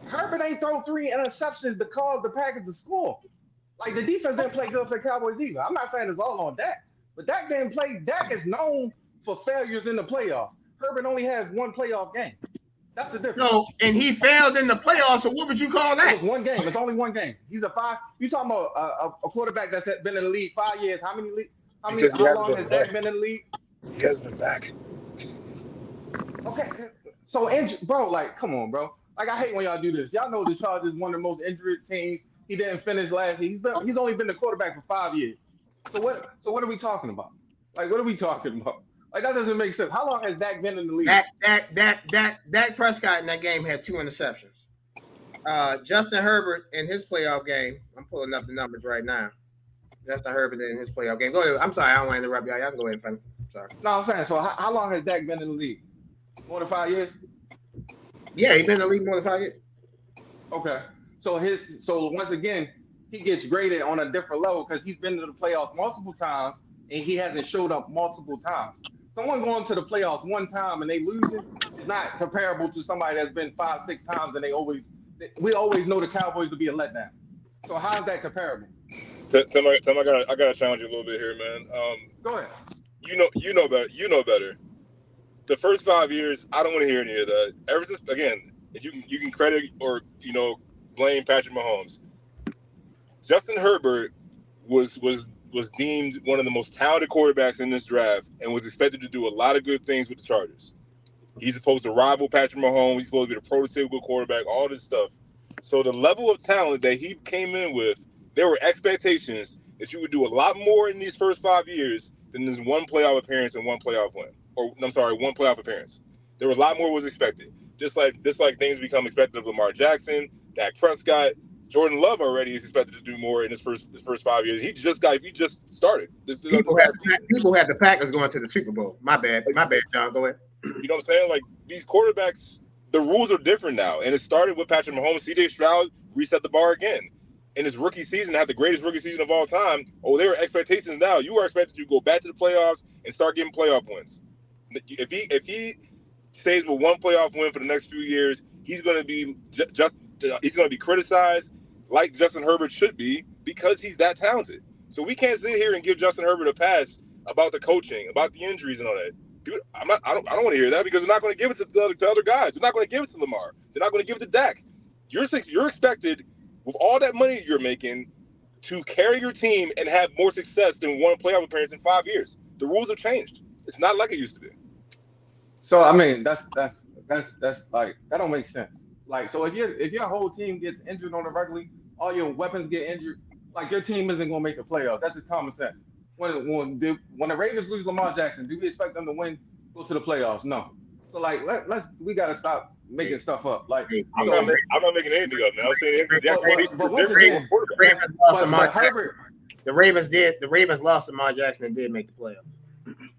Herbert ain't throw 3 interceptions to cause the Packers to score. Like the defense didn't play good for the Cowboys either. I'm not saying it's all on Dak, but Dak didn't play. Dak is known for failures in the playoffs. Herbert only has 1 playoff game. That's the difference. No, and he failed in the playoffs. So what would you call that? It was 1 game. It's only 1 game. He's a 5. You talking about a quarterback that's been in the league 5 years? How long has Dak been in the league? He hasn't been back. Okay, so bro, like, come on, bro. Like, I hate when y'all do this. Y'all know the Chargers one of the most injured teams. He didn't finish last year. He's only been the quarterback for 5 years. So what are we talking about? Like, what are we talking about? Like, that doesn't make sense. How long has Dak been in the league? Dak Prescott in that game had 2 interceptions. Justin Herbert in his playoff game, I'm pulling up the numbers right now. Justin Herbert in his playoff game. Go ahead. I'm sorry, I don't want to interrupt y'all. Y'all can go ahead, fam. Sorry. No, I'm saying, so how long has Dak been in the league? More than 5 years? Yeah, he's been in the league more than 5 years. Okay. So once again, he gets graded on a different level because he's been to the playoffs multiple times and he hasn't showed up multiple times. Someone going to the playoffs one time and they losing is not comparable to somebody that's been 5, 6 times and we always know the Cowboys to be a letdown. So how is that comparable? Tim, I gotta challenge you a little bit here, man. Go ahead. You know better. You know better. The first 5 years, I don't want to hear any of that. Ever since, again, you can credit or blame Patrick Mahomes. Justin Herbert was deemed one of the most talented quarterbacks in this draft and was expected to do a lot of good things with the Chargers. He's supposed to rival Patrick Mahomes. He's supposed to be the prototypical quarterback, all this stuff. So the level of talent that he came in with, there were expectations that you would do a lot more in these first 5 years than this one playoff appearance and one playoff win. One playoff appearance. There was a lot more was expected. Just like things become expected of Lamar Jackson, Dak Prescott, Jordan Love already is expected to do more in his first 5 years. He just started. People have the Packers going to the Super Bowl. My bad, John. Go ahead. You know what I'm saying? Like, these quarterbacks, the rules are different now. And it started with Patrick Mahomes. CJ Stroud reset the bar again. In his rookie season, had the greatest rookie season of all time. Oh, there are expectations now. You are expected to go back to the playoffs and start getting playoff wins. If he stays with one playoff win for the next few years, he's going to be he's going to be criticized like Justin Herbert should be because he's that talented. So we can't sit here and give Justin Herbert a pass about the coaching, about the injuries and all that. Dude, I don't want to hear that because they're not going to give it to the other guys. They're not going to give it to Lamar. They're not going to give it to Dak. You're expected, with all that money you're making, to carry your team and have more success than one playoff appearance in 5 years. The rules have changed. It's not like it used to be. So I mean, that's like, that don't make sense. Like, so if your whole team gets injured on a regularly, all your weapons get injured, like, your team isn't gonna make the playoffs. That's just common sense. When the Ravens lose Lamar Jackson, do we expect them to go to the playoffs? No. So like, we gotta stop making stuff up. Like, I'm not making anything up, man. I'm saying the Ravens lost Lamar Jackson and did make the playoffs.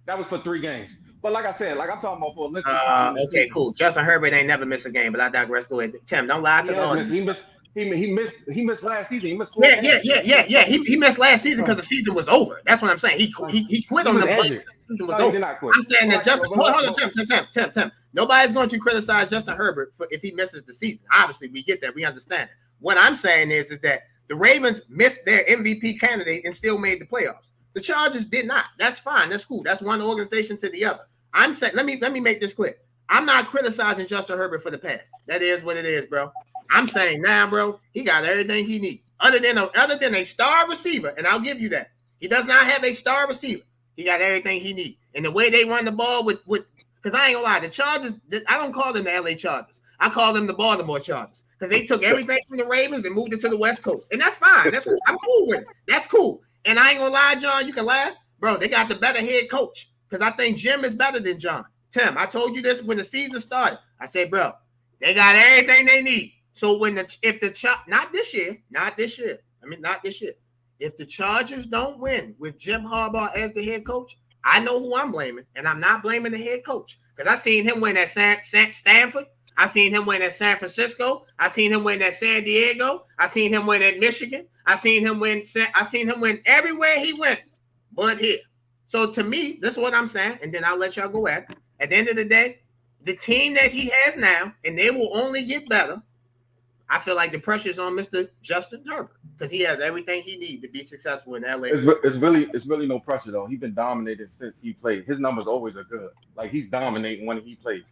That was for 3 games. But like I said, like, I'm talking about for a length of time. Okay, cool. Justin Herbert ain't never missed a game, but I digress. Go ahead, Tim. Don't lie to the audience. He missed last season. He missed 4 games. Yeah. He missed last season because the season was over. That's what I'm saying. He quit on the season was over. I'm saying that Justin. Hold on, Tim. Nobody's going to criticize Justin Herbert if he misses the season. Obviously, we get that. We understand it. What I'm saying is that the Ravens missed their MVP candidate and still made the playoffs. The Chargers did not. That's fine. That's cool. That's one organization to the other. I'm saying, let me make this clear. I'm not criticizing Justin Herbert for the past. That is what it is, bro. I'm saying now, bro, he got everything he needs. Other than a star receiver, and I'll give you that. He does not have a star receiver. He got everything he needs. And the way they run the ball with because I ain't gonna lie, the Chargers, I don't call them the LA Chargers. I call them the Baltimore Chargers. Because they took everything from the Ravens and moved it to the West Coast. And that's fine. That's cool. I'm cool with it. That's cool. And I ain't gonna lie, John, you can laugh. Bro, they got the better head coach. Because I think Jim is better than John. Tim, I told you this when the season started. I said, bro, they got everything they need. So not this year. If the Chargers don't win with Jim Harbaugh as the head coach, I know who I'm blaming, and I'm not blaming the head coach. Because I seen him win at Stanford. I seen him win at San Francisco. I seen him win at San Diego. I seen him win at Michigan. I seen him win everywhere he went, but here. So to me, this is what I'm saying, and then I'll let y'all go at it. At the end of the day, the team that he has now, and they will only get better. I feel like the pressure is on Mr. Justin Herbert because he has everything he needs to be successful in LA. It's really no pressure though. He's been dominated since he played. His numbers always are good. Like, he's dominating when he plays.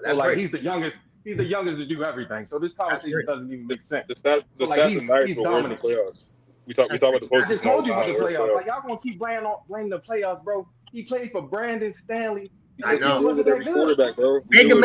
So like, he's the youngest. He's the youngest to do everything. So this conversation doesn't even make sense. The stats are nice, but where's the playoffs? We talk about the postseason. I just told you about the playoffs. Like, y'all gonna keep blaming the playoffs, bro. He played for Brandon Stanley. I know. Quarterback, bro. Baker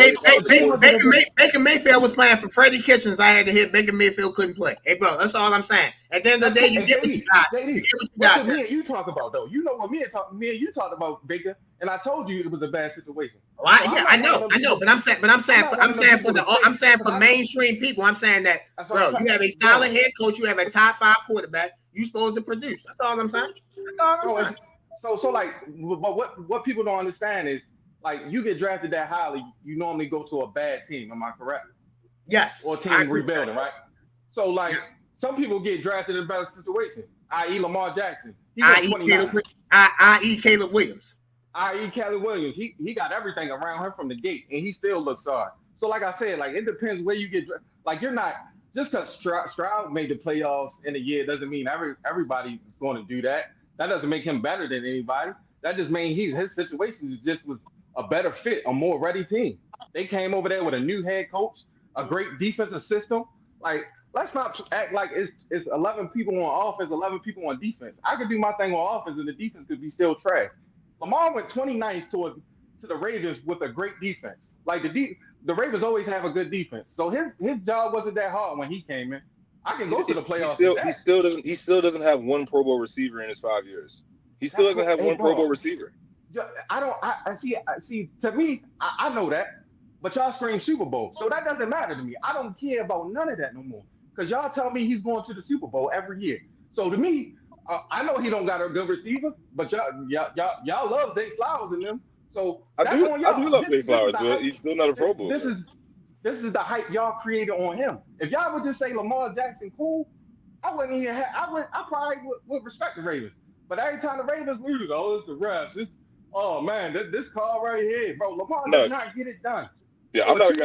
Mayfield was playing for Freddie Kitchens. I had to hit Baker Mayfield couldn't play. Hey, bro, that's all I'm saying. At the end of the day, you get what you got. What did me and you talk about, though? You know what me and you talked about, Baker, and I told you it was a bad situation. Well, I know, but I'm saying for mainstream people, I'm saying that, bro, you have a solid head coach, you have a top 5 quarterback, you supposed to produce. That's all I'm saying. So like, what people don't understand is, like, you get drafted that highly, you normally go to a bad team. Am I correct? Yes. Or a team rebuilding, right? So like some people get drafted in a better situation, i.e. Lamar Jackson. He went 29. I.e. Caleb Williams. I.e. Caleb Williams. He got everything around him from the gate, and he still looks sorry. So like I said, like it depends where you get. Like you're not just because Stroud made the playoffs in a year doesn't mean everybody is going to do that. That doesn't make him better than anybody. That just means his situation just was a better fit, a more ready team. They came over there with a new head coach, a great defensive system. Like let's not act like it's 11 people on offense, 11 people on defense. I could do my thing on offense, and the defense could be still trash. Lamar went 29th to the Ravens with a great defense. Like the Ravens always have a good defense, so his job wasn't that hard when he came in. I can go to the playoffs. He still doesn't have one Pro Bowl receiver in his 5 years. He still doesn't have one Pro Bowl receiver. I see. To me, I know that, but y'all scream Super Bowl, so that doesn't matter to me. I don't care about none of that no more because y'all tell me he's going to the Super Bowl every year. So to me, I know he don't got a good receiver, but y'all love Zay Flowers in them. So I do love Zay Flowers, but he's still not a Pro Bowl. This is the hype y'all created on him. If y'all would just say Lamar Jackson cool, I wouldn't even I probably would respect the Ravens. But every time the Ravens lose, it's the refs. Oh man, this call right here, bro. Lamar does not get it done. Yeah, I'm not a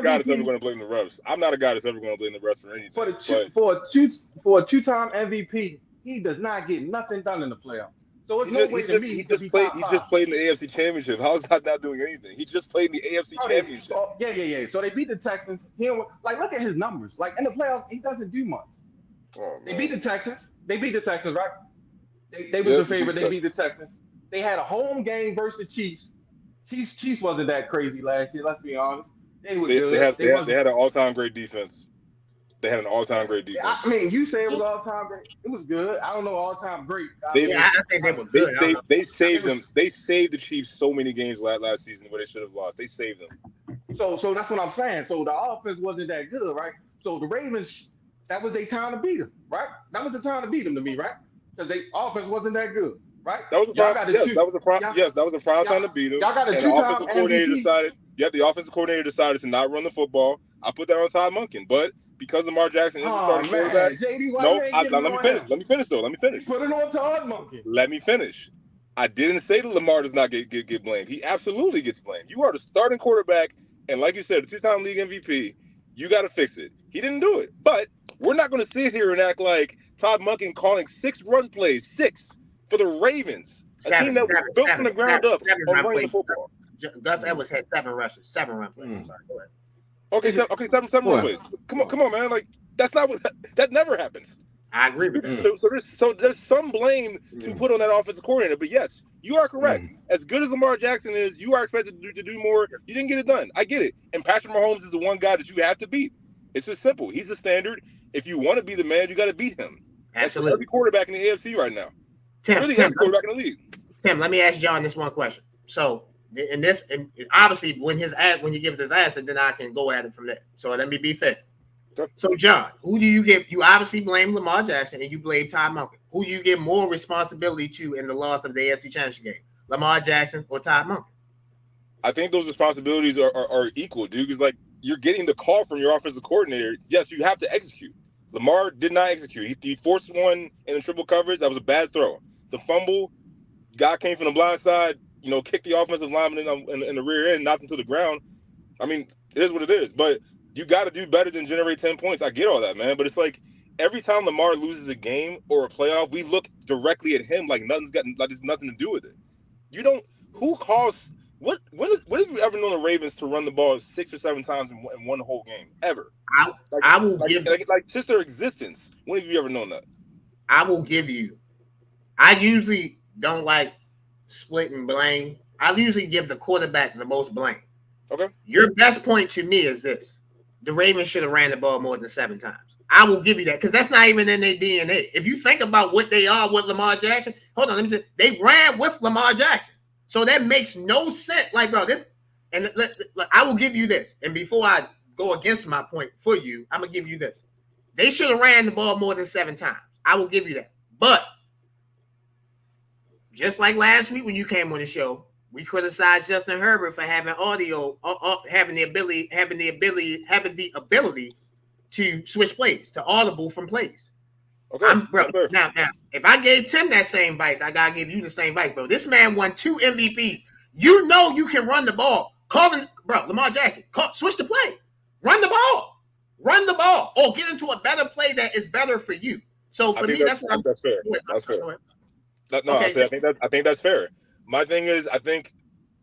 guy that's ever going to blame the refs. I'm not a guy that's ever going to blame the refs for anything. For a two-time MVP, he does not get nothing done in the playoffs. So it's he just played in the AFC Championship. How is that not doing anything? He just played in the AFC Championship. Yeah. So they beat the Texans. Look at his numbers. Like in the playoffs, he doesn't do much. They beat the Texans. Right? They was the favorite. They beat the Texans. They had a home game versus the Chiefs. Chiefs wasn't that crazy last year. Let's be honest. They had an all-time great defense. They had an all-time great defense. I mean, you say it was all-time great. It was good. I don't know all-time great. I think they were good. They saved them. They saved the Chiefs so many games last season where they should have lost. They saved them. So that's what I'm saying. So the offense wasn't that good, right? So the Ravens, that was their time to beat them, right? That was the time to beat them to me, right? Because their offense wasn't that good, right? That was a prime time to beat them. Y'all got a two-time offensive coordinator decided. Yeah, the offensive coordinator decided to not run the football. I put that on Todd Monken, but because Lamar Jackson isn't starting quarterback, let me finish. Put it on Todd Monken. Let me finish. I didn't say that Lamar does not get blamed. He absolutely gets blamed. You are the starting quarterback, and like you said, the two-time league MVP. You got to fix it. He didn't do it, but we're not going to sit here and act like Todd Monken calling 6 run plays, 6 for the Ravens, a team that was built from the ground up on running the football. Gus Edwards had 7 rushes, 7 run plays. I'm sorry. Go ahead. Okay, 7 run plays. Come on, man. Like that's not what that never happens. I agree with that. So there's some blame to put on that offensive coordinator. But yes, you are correct. As good as Lamar Jackson is, you are expected to do more. You didn't get it done. I get it. And Patrick Mahomes is the one guy that you have to beat. It's just simple. He's the standard. If you want to be the man, you got to beat him. Absolutely. Every quarterback in the AFC right now. Tim, every quarterback in the league. Tim, let me ask John this one question. So, and obviously when he gives his answer, then I can go at it from there. So let me be fair. Okay. So John, who do you give? You obviously blame Lamar Jackson and you blame Todd Monken. Who do you give more responsibility to in the loss of the AFC Championship game? Lamar Jackson or Todd Monken? I think those responsibilities are equal, dude. Because like you're getting the call from your offensive coordinator. Yes, you have to execute. Lamar did not execute. He forced one in the triple coverage. That was a bad throw. The fumble, guy came from the blind side. Kicked the offensive lineman in the rear end, knocked him to the ground. I mean, it is what it is. But you got to do better than generate 10 points. I get all that, man. But it's like every time Lamar loses a game or a playoff, we look directly at him like there's nothing to do with it. You don't. Who calls? What have you ever known the Ravens to run the ball 6 or 7 times in one whole game ever? I will give since their existence. When have you ever known that? I will give you. I usually don't like splitting blame. I usually give the quarterback the most blame. Okay. Your best point to me is this: the Ravens should have ran the ball more than 7 times. I will give you that because that's not even in their DNA. If you think about what they are with Lamar Jackson, hold on, let me say they ran with Lamar Jackson, so that makes no sense. Like, bro, this, and I will give you this. And before I go against my point for you, I'm gonna give you this: they should have ran the ball more than 7 times. I will give you that, but just like last week when you came on the show, we criticized Justin Herbert for having audio, having the ability to switch plays, to audible from plays. Okay, Bro, now, if I gave Tim that same advice, I gotta give you the same advice, bro. This man won 2 MVPs. You know you can run the ball. Lamar Jackson, switch the play. Run the ball. Or get into a better play that is better for you. So for me, that's fair. That's fair. I think that's fair. My thing is, I think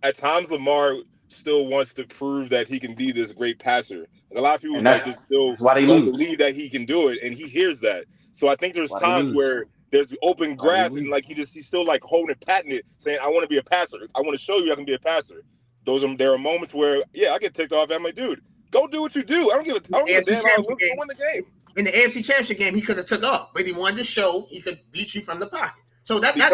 at times Lamar still wants to prove that he can be this great passer. And a lot of people just still don't believe that he can do it, and he hears that. So I think there's times where there's open grass and like he's still like holding it, patting it, saying, I want to be a passer. I want to show you I can be a passer. There are moments where, I get ticked off. I'm like, dude, go do what you do. I don't give a damn. Go win the game. In the AFC Championship game, he could have took off, but he wanted to show he could beat you from the pocket. So I think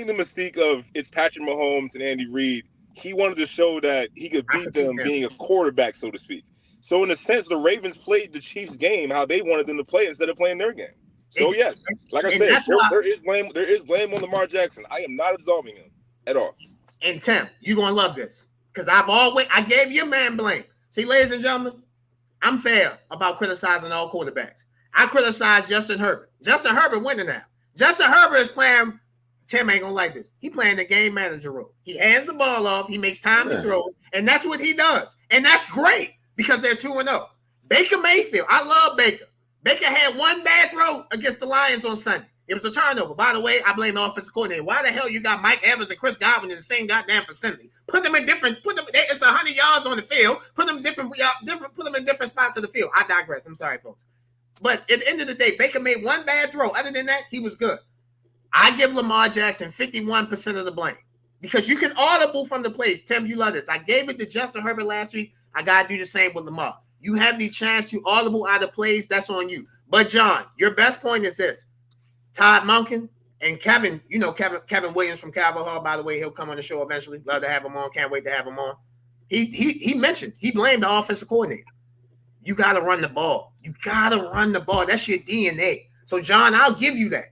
the mystique of it's Patrick Mahomes and Andy Reid, he wanted to show that he could beat them being a quarterback, so to speak. So in a sense, the Ravens played the Chiefs game how they wanted them to play instead of playing their game. So yes, like I said, there is blame on Lamar Jackson. I am not absolving him at all. And Tim, you're gonna love this. Because I gave your man blame. See, ladies and gentlemen, I'm fair about criticizing all quarterbacks. I criticize Justin Herbert. Justin Herbert winning now. Justin Herbert is playing. Tim ain't gonna like this. He playing the game manager role. He hands the ball off. He makes time to throw, and that's what he does. And that's great because they're 2-0. Baker Mayfield. I love Baker. Baker had one bad throw against the Lions on Sunday. It was a turnover. By the way, I blame the offensive coordinator. Why the hell you got Mike Evans and Chris Godwin in the same goddamn vicinity? It's 100 yards on the field. Put them in different spots of the field. I digress. I'm sorry, folks. But at the end of the day, Baker made one bad throw. Other than that, he was good. I give Lamar Jackson 51% of the blame because you can audible from the plays. Tim, you love this. I gave it to Justin Herbert last week. I got to do the same with Lamar. You have the chance to audible out of plays. That's on you. But, John, your best point is this. Todd Monken and Kevin, Kevin Williams from Calvert Hall, by the way, he'll come on the show eventually. Love to have him on. Can't wait to have him on. He mentioned, he blamed the offensive coordinator. You got to run the ball. That's your DNA. So, John, I'll give you that.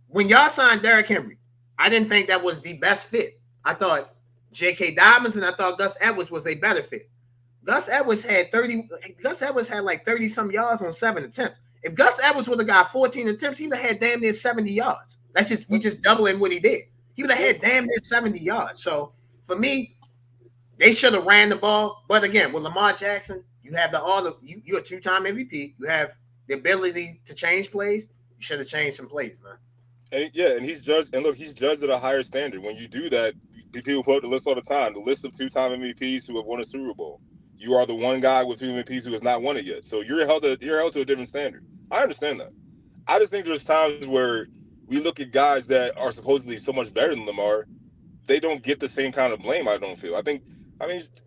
When y'all signed Derrick Henry, I didn't think that was the best fit. I thought J.K. Dobbins and I thought Gus Edwards was a better fit. Gus Edwards had like 30-some yards on 7 attempts. If Gus Edwards would have got 14 attempts, he would have had damn near 70 yards. We just doubling what he did. He would have had damn near 70 yards. So for me, they should have ran the ball. But again, with Lamar Jackson, you have you're a 2-time MVP. You have the ability to change plays. You should have changed some plays, man. And he's judged. And look, he's judged at a higher standard. When you do that, people put up the list all the time. The list of 2-time MVPs who have won a Super Bowl. You are the one guy with 2 MVPs who has not won it yet. So you're held to a different standard. I understand that. I just think there's times where we look at guys that are supposedly so much better than Lamar, they don't get the same kind of blame, I don't feel. I mean,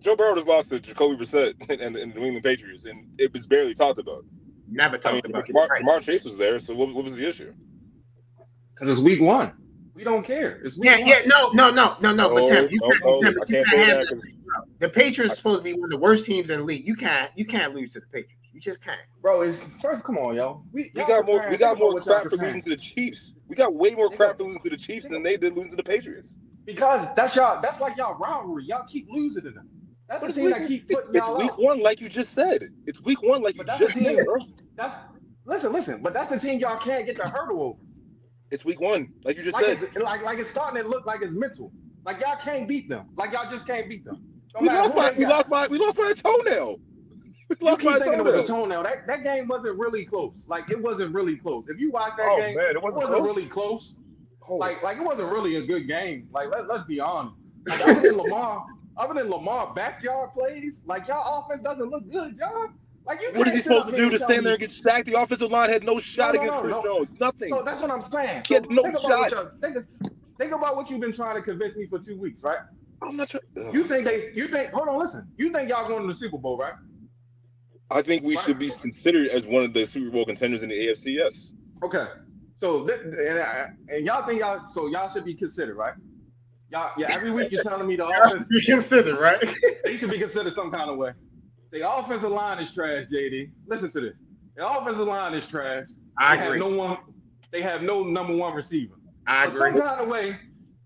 Joe Burrow just lost to Jacoby Brissett and the New England Patriots, and it was barely talked about. Never talked about it. Jamar Chase was there, so what was the issue? Because it's week 1. We don't care. It's week 1. No. But Tim, I can't say that. The Patriots are supposed to be one of the worst teams in the league. You can't lose to the Patriots. You just can't. Bro, come on, yo. We got more crap for losing to the Chiefs. We got way more crap for losing to the Chiefs than they did losing to the Patriots. Because that's like y'all rivalry. Y'all keep losing to them. That's the thing that keep putting y'all up. It's week 1, like you just said. It's week 1, like you just said. Listen. But that's the team y'all can't get the hurdle over. It's week 1, like you just said. Like it's starting to look like it's mental. Like y'all can't beat them. Like y'all just can't beat them. We lost by a toenail. You keep thinking it was a toenail. That game wasn't really close. Like it wasn't really close. If you watch that game, man, it wasn't really close. Like it wasn't really a good game. Like let's be honest. Like other than Lamar backyard plays, like y'all offense doesn't look good, y'all. Like what is he supposed to do to stand there and get sacked? The offensive line had no shot against Chris Jones. Nothing. So that's what I'm saying. He had no shot. Think about what you've been trying to convince me for 2 weeks, right? I'm not. You think hold on, listen. You think y'all going to the Super Bowl, right? I think we should be considered as one of the Super Bowl contenders in the AFC. Yes. Okay. So and y'all think y'all should be considered, right? Every week you're telling me the offense be considered, right? They should be considered some kind of way. The offensive line is trash, JD. Listen to this. The offensive line is trash. I agree. They have no number 1 receiver. I agree. Some kind of way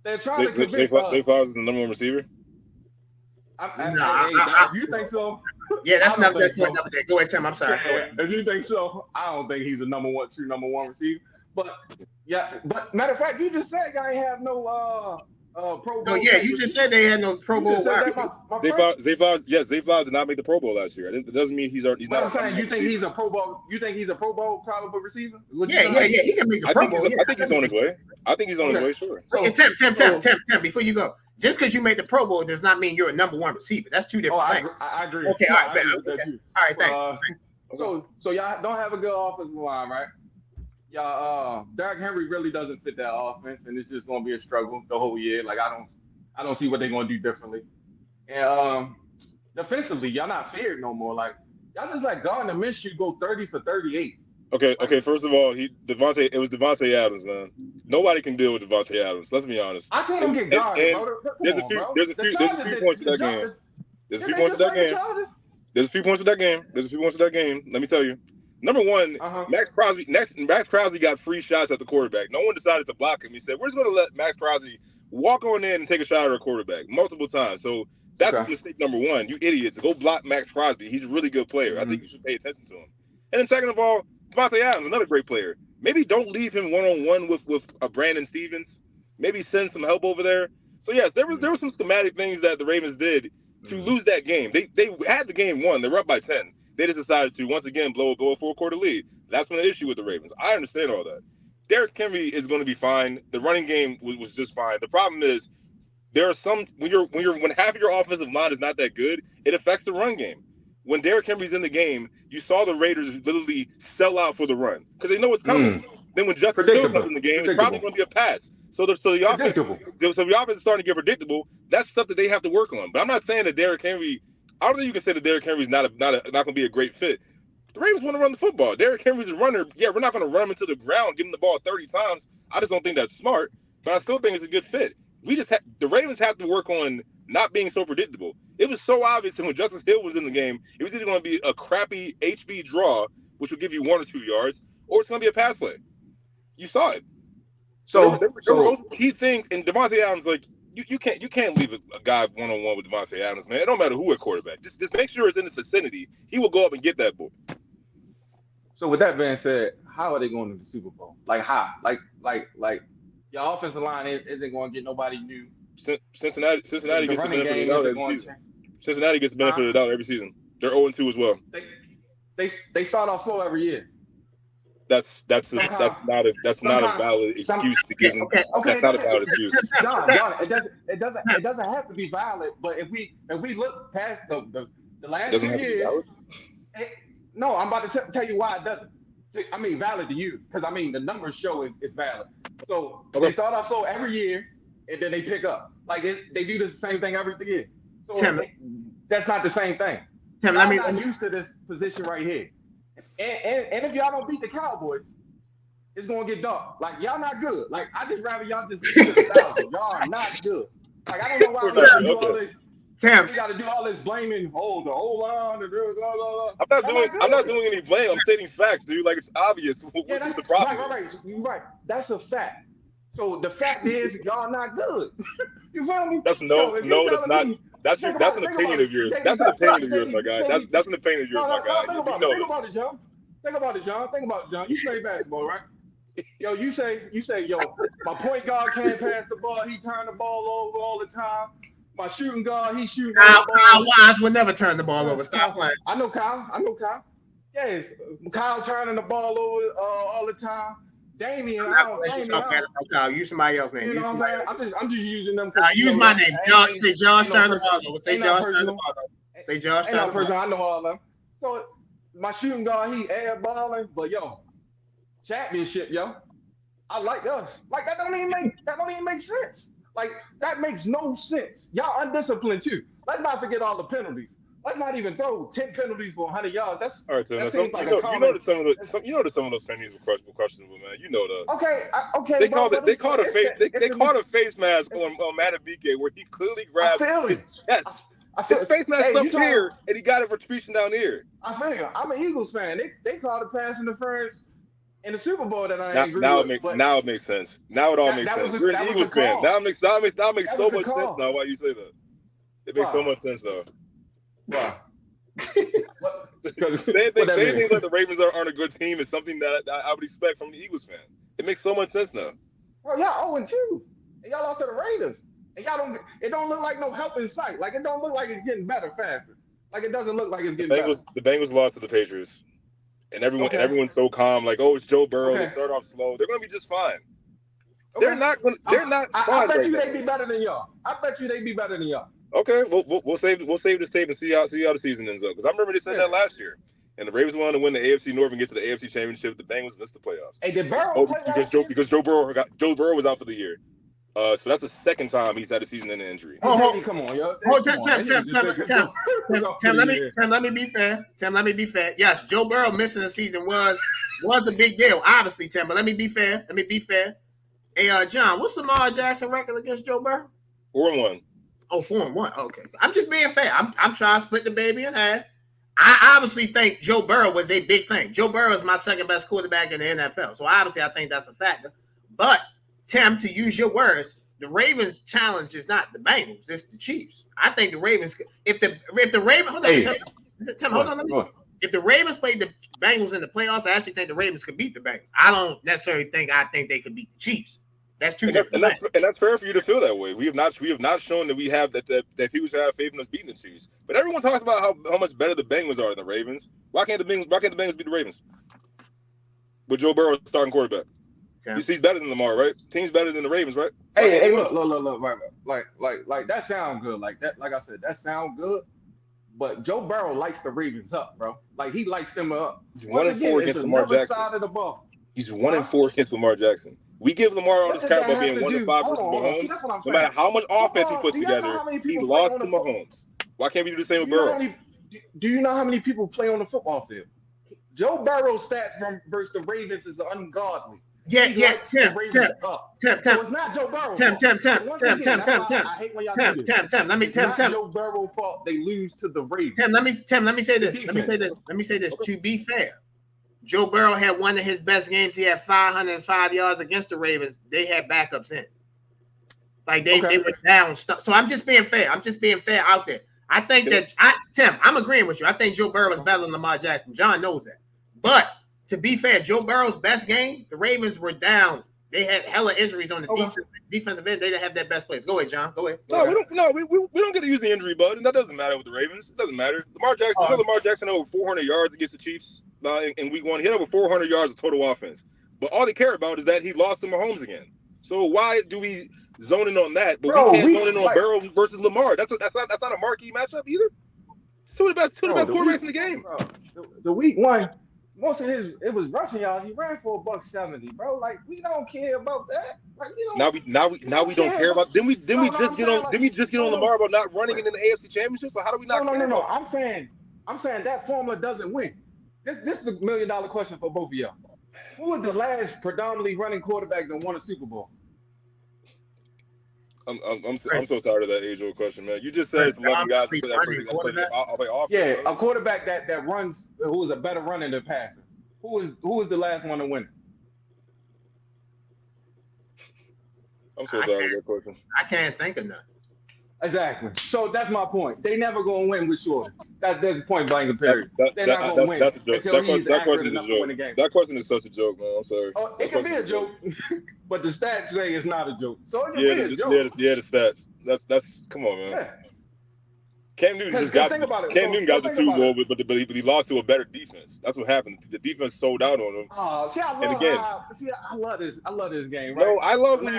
they're trying to convince us. Jay Flowers is the number 1 receiver. You think so? Yeah, that's I don't another think so. day. Go ahead, Tim. I'm sorry. Go ahead. If you think so, I don't think he's a true number one receiver. But yeah, but matter of fact, you just said I ain't have no Pro Bowl. No, yeah, you just said they had no Pro Bowl. Zay Flowers did not make the Pro Bowl last year. It doesn't mean he's not. I'm saying, you think he's a Pro Bowl? You think he's a Pro Bowl caliber receiver? Yeah, he can make the Pro Bowl. I think he's on his way. I think he's on his way. Sure. Tim, before you go, just because you made the Pro Bowl does not mean you're a number one receiver. That's two different things. I agree. Okay, all right, all right, thanks. So y'all don't have a good offensive line, right? Y'all, Derrick Henry really doesn't fit that offense, and it's just going to be a struggle the whole year. Like I don't see what they're going to do differently. And defensively, y'all not feared no more. Like y'all just let Gardner Minshew go 30 for 38. Okay. First of all, it was Devontae Adams, man. Nobody can deal with Devontae Adams. Let's be honest. I seen him get guarded, bro. There's a few points to that game. There's a few points to that game. There's a few points to that game. Let me tell you. Number one, Max Crosby got free shots at the quarterback. No one decided to block him. He said, we're just going to let Max Crosby walk on in and take a shot at our quarterback multiple times. So that's mistake number one. You idiots. Go block Max Crosby. He's a really good player. I think you should pay attention to him. And then second of all, Devontae Adams, another great player. Maybe don't leave him one-on-one with Brandon Stevens. Maybe send some help over there. So, yes, there was some schematic things that the Ravens did to lose that game. They had the game won. They were up by 10. They just decided to, once again, blow a four-quarter lead. That's been the issue with the Ravens. I understand all that. Derrick Henry is going to be fine. The running game was just fine. The problem is there are some when half of your offensive line is not that good, it affects the run game. When Derrick Henry's in the game, you saw the Raiders literally sell out for the run because they know it's coming. Then when Justin Fields comes in the game, it's probably going to be a pass. So the offense is starting to get predictable. That's stuff that they have to work on. But I'm not saying that Derrick Henry. I don't think you can say that Derrick Henry's not going to be a great fit. The Ravens want to run the football. Derrick Henry's a runner. Yeah, we're not going to run him into the ground, give him the ball 30 times. I just don't think that's smart. But I still think it's a good fit. The Ravens have to work on not being so predictable. It was so obvious that when Justice Hill was in the game, it was either going to be a crappy HB draw, which would give you 1 or 2 yards, or it's going to be a pass play. You saw it. So there were those key things, and Devontae Adams, like, you can't leave a guy one-on-one with Devontae Adams, man. It don't matter who at quarterback. Just make sure it's in the vicinity. He will go up and get that ball. So with that being said, how are they going to the Super Bowl? Like how? Like your offensive line isn't going to get nobody new. Cincinnati gets the benefit of the doubt every season. Cincinnati gets the benefit of the doubt every season. They're 0-2 as well. They start off slow every year. That's not a valid excuse to give them. That's not a valid excuse. John, it doesn't have to be valid. But if we look past the last 2 years, no, I'm about to tell you why it doesn't. I mean, valid to you because I mean the numbers show it's valid. So they start off slow every year, and then they pick up. Like they do the same thing every year. So that's not the same thing. Tim, I'm not used to this position right here. And if y'all don't beat the Cowboys, it's gonna get dark. Like y'all not good. Like I just rather y'all just get 1,000. Y'all are not good. Like I don't know why we gotta do all this. Tim, we gotta do all this blaming. The O-line. I'm not doing any blame. I'm stating facts, dude. Like it's obvious what the problem is. Right. That's a fact. So the fact is y'all not good. You feel me? That's that's not. That's an opinion of yours. That's an opinion of yours, my guy. That's an opinion of yours, my guy. Think about it, John. Think about it, John. You play basketball, right? Yo, you say, yo, my point guard can't pass the ball. He turn the ball over all the time. My shooting guard, he's shooting. Kyle Wise would never turn the ball over. Stop playing. I know Kyle. Yes, Kyle turning the ball over all the time. Damian, Kyle, use somebody else's name. You know what I'm saying? I'm just using them. Use my name. Say Josh turned the ball over. Say Josh turned the ball over. Say Josh turned the ball over. I know all of them. So my shooting guard, he air balling, but yo, championship, yo. I like us. Like that don't even make sense. Like that makes no sense. Y'all undisciplined too. Let's not forget all the penalties. Let's not even throw 10 penalties for 100 yards. That's all right. So you know that some of those penalties were questionable, man. You know that. Okay. They called a face mask on Matabike where he clearly grabbed his chest. His face mask up here, and he got it for reaching down here. I feel you. I'm an Eagles fan. They called it pass interference in the Super Bowl that I agree with. Now it makes sense. Now it all makes sense. You're an Eagles fan. Now it makes so much sense now. Why you say that? It makes so much sense though. Wow. Saying things like the Ravens aren't a good team is something that I would expect from the Eagles fan. It makes so much sense now. Bro, y'all 0-2. And y'all lost to the Raiders. And it don't look like no help in sight. Like, it don't look like it's getting better faster. Like, it doesn't look like it's getting better. The Bengals lost to the Patriots. And everyone's so calm, like, oh, it's Joe Burrow. Okay. They start off slow. They're gonna be just fine. Okay. They're not fine. I bet you they'd be better than y'all. Okay, we'll save this tape and see how the season ends up. Because I remember they said that last year. And the Ravens wanted to win the AFC North and get to the AFC Championship. The Bengals missed the playoffs. Hey, did Burrow play because Joe Burrow was out for the year. So that's the second time he's had a season-ending injury. Come on, yo. Tim, let me be fair. Yes, Joe Burrow missing the season was a big deal, obviously, Tim. But let me be fair. Hey, John, what's Lamar Jackson record against Joe Burrow? 4-1. Oh, 4-1. Okay, I'm just being fair. I'm trying to split the baby in half. I obviously think Joe Burrow was a big thing. Joe Burrow is my second best quarterback in the NFL, so obviously I think that's a factor. But Tim, to use your words, the Ravens' challenge is not the Bengals; it's the Chiefs. I think the Ravens. If the Ravens, hold on, Tim, hold on. If the Ravens played the Bengals in the playoffs, I actually think the Ravens could beat the Bengals. I don't necessarily think they could beat the Chiefs. That's two different. And that's fair for you to feel that way. We have not shown that we have that people should have faith in us beating the Chiefs. But everyone talks about how much better the Bengals are than the Ravens. Why can't the Bengals beat the Ravens? With Joe Burrow starting quarterback. Yeah. He's better than Lamar, right? Team's better than the Ravens, right? Hey, look, right. Like that sounds good. Like I said, that sounds good. But Joe Burrow lights the Ravens up, bro. Like he lights them up. He's 1-4 against Lamar Jackson. Side of the ball. He's 1-4 against Lamar Jackson. We give Lamar all this credit about being 1-5 versus Mahomes. No matter how much offense he puts together, he lost to Mahomes. Why can't we do the same with Burrow? Do you know how many people play on the football field? Joe Burrow's stats versus the Ravens is ungodly. Yeah, Tim. So it's not Joe Burrow. Tim. I hate when y'all do this. Tim. Let me Joe Burrow fault they lose to the Ravens. Tim, let me say this. To be fair, Joe Burrow had one of his best games. He had 505 yards against the Ravens. They had backups in. Like they were down. So I'm just being fair. Out there. I think Tim, I'm agreeing with you. I think Joe Burrow is better than Lamar Jackson. John knows that. But to be fair, Joe Burrow's best game, the Ravens were down. They had hella injuries on the defensive end. They didn't have their best players. Go ahead, John. Go ahead. We don't get to use the injury bug, and that doesn't matter with the Ravens. It doesn't matter. Lamar Jackson had over 400 yards against the Chiefs in week 1. He had over 400 yards of total offense. But all they care about is that he lost to Mahomes again. So why do we zone in on that? But we can't zone in on Burrow versus Lamar. That's not a marquee matchup either. Two of the best quarterbacks in the game. Bro, the week 1. Most of it was rushing yards. He ran for $170, bro. Like we don't care about that. Like now we don't care about. Then we just get on Lamar about not running in the AFC Championship. So how do we not? No. I'm saying that formula doesn't win. This is a $1 million question for both of y'all. Who was the last predominantly running quarterback that won a Super Bowl? I'm so tired of that age-old question, man. You just said it's 11 guys who play offense. Yeah, a quarterback that runs, who is a better runner than passer. Who is the last one to win? I'm so tired of that question. I can't think of none. Exactly. So that's my point. They never gonna win with Shorty. That's the point blank period. They're not gonna win. That's a joke. That question is a joke. That question is such a joke, man. I'm sorry. Oh, it can be a joke, but the stats say it's not a joke. So it can be a joke. Yeah, the stats. That's come on, man. Yeah. Cam Newton got the Super Bowl, but he lost to a better defense. That's what happened. The defense sold out on him. I love this game. Right? No, I love when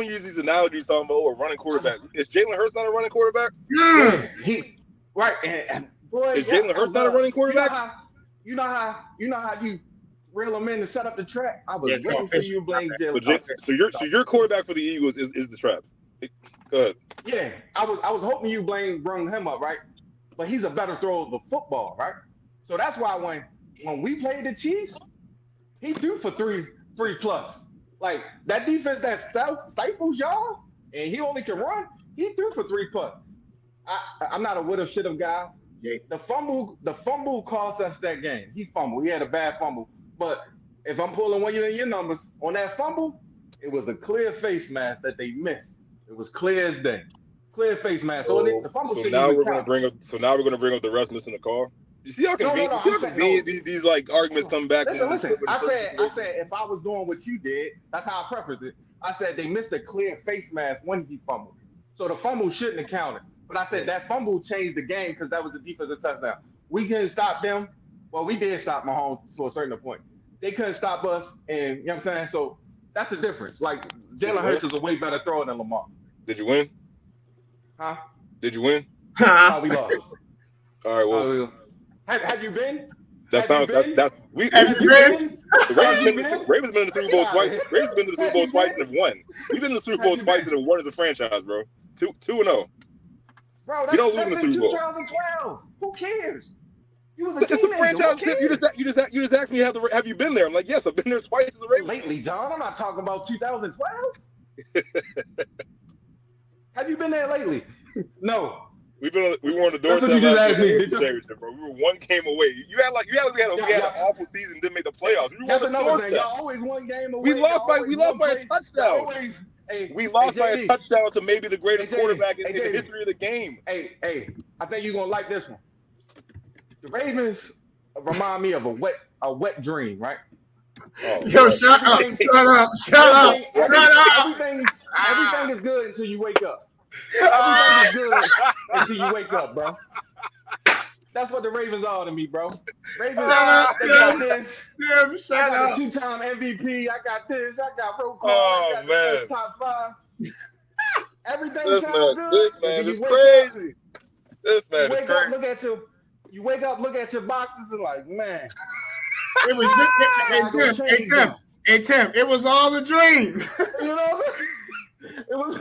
you use these analogies talking about a running quarterback. Is Jalen Hurts not a running quarterback? Yeah, is Jalen Hurts not a running quarterback? You know how you reel them in to set up the trap. I was waiting for you to blame Jalen. So your quarterback for the Eagles is the trap. Go ahead. Yeah, I was hoping you brung him up, right? But he's a better thrower of the football, right? So that's why when we played the Chiefs, he threw for three plus. Like that defense that stifles y'all, and he only can run. He threw for 3+. I'm not a would have should have guy. Yeah. The fumble cost us that game. He fumbled. He had a bad fumble. But if I'm pulling one of your numbers on that fumble, it was a clear face mask that they missed. It was clear as day. Clear face mask. So the fumble So shouldn't now even we're count. gonna bring up the refs missing the call. You see how convenient these like arguments come back. Listen. I said if I was doing what you did, that's how I preface it. I said they missed a clear face mask when he fumbled. So the fumble shouldn't have counted. But I said that fumble changed the game because that was a defensive touchdown. We couldn't stop them. Well, we did stop Mahomes to a certain point. They couldn't stop us, and you know what I'm saying? So that's the difference. Like Jalen Hurts is a way better thrower than Lamar. Did you win? Huh? Did you win? No, we lost. All right, well. Have you been? That's have that's you that's we. Have you been? Ravens been in the Super Bowl twice. Ravens been to the Super Bowl twice and have won. We've been in the Super Bowl twice and have won as a franchise, bro. 2-0. Bro, we don't lose in the Super Bowl. 2012. Who cares? You was a it's a franchise. You just asked me have you been there? I'm like, yes, I've been there twice as a Ravens. Lately, John. I'm not talking about 2012. Have you been there lately? No. We were on the doorstep bro. We were one game away. You had we had an awful season, didn't make the playoffs. We were on the doorstep. Y'all always one game away. We lost by a touchdown. We lost by a touchdown to maybe the greatest quarterback in the history of the game. Hey, I think you're gonna like this one. The Ravens remind me of a wet dream, right? Oh, yo, shut up! Everything is good until you wake up. Everything is good until you wake up, bro. That's what the Ravens are to me, bro. Ravens got this. I got a 2-time MVP. I got this. I got Roquan. I got the top 5. Everything sounds good. This man is crazy. This man is crazy. You wake up, look at your boxes, and like, man. It was Tim. It was all a dream. You know, it was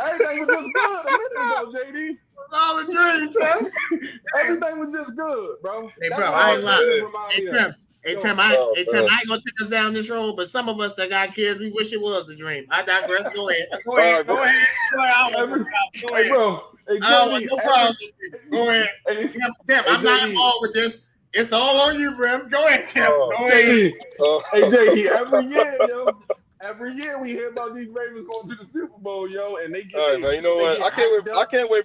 everything was just good a minute ago, JD. It was all a dream, Tim. Everything was just good, bro. Hey, bro, I ain't lying. Hey, Tim, I ain't gonna take us down this road, but some of us that got kids, we wish it was a dream. I digress. Go ahead. Go ahead. Hey, bro. No problem. Go ahead. Tim, I'm not involved with this. It's all on you, Brim. Go ahead, Tim. Go ahead. Hey, JD, every year we hear about these Ravens going to the Super Bowl, yo, and they get. All right, man. You know what? I can't wait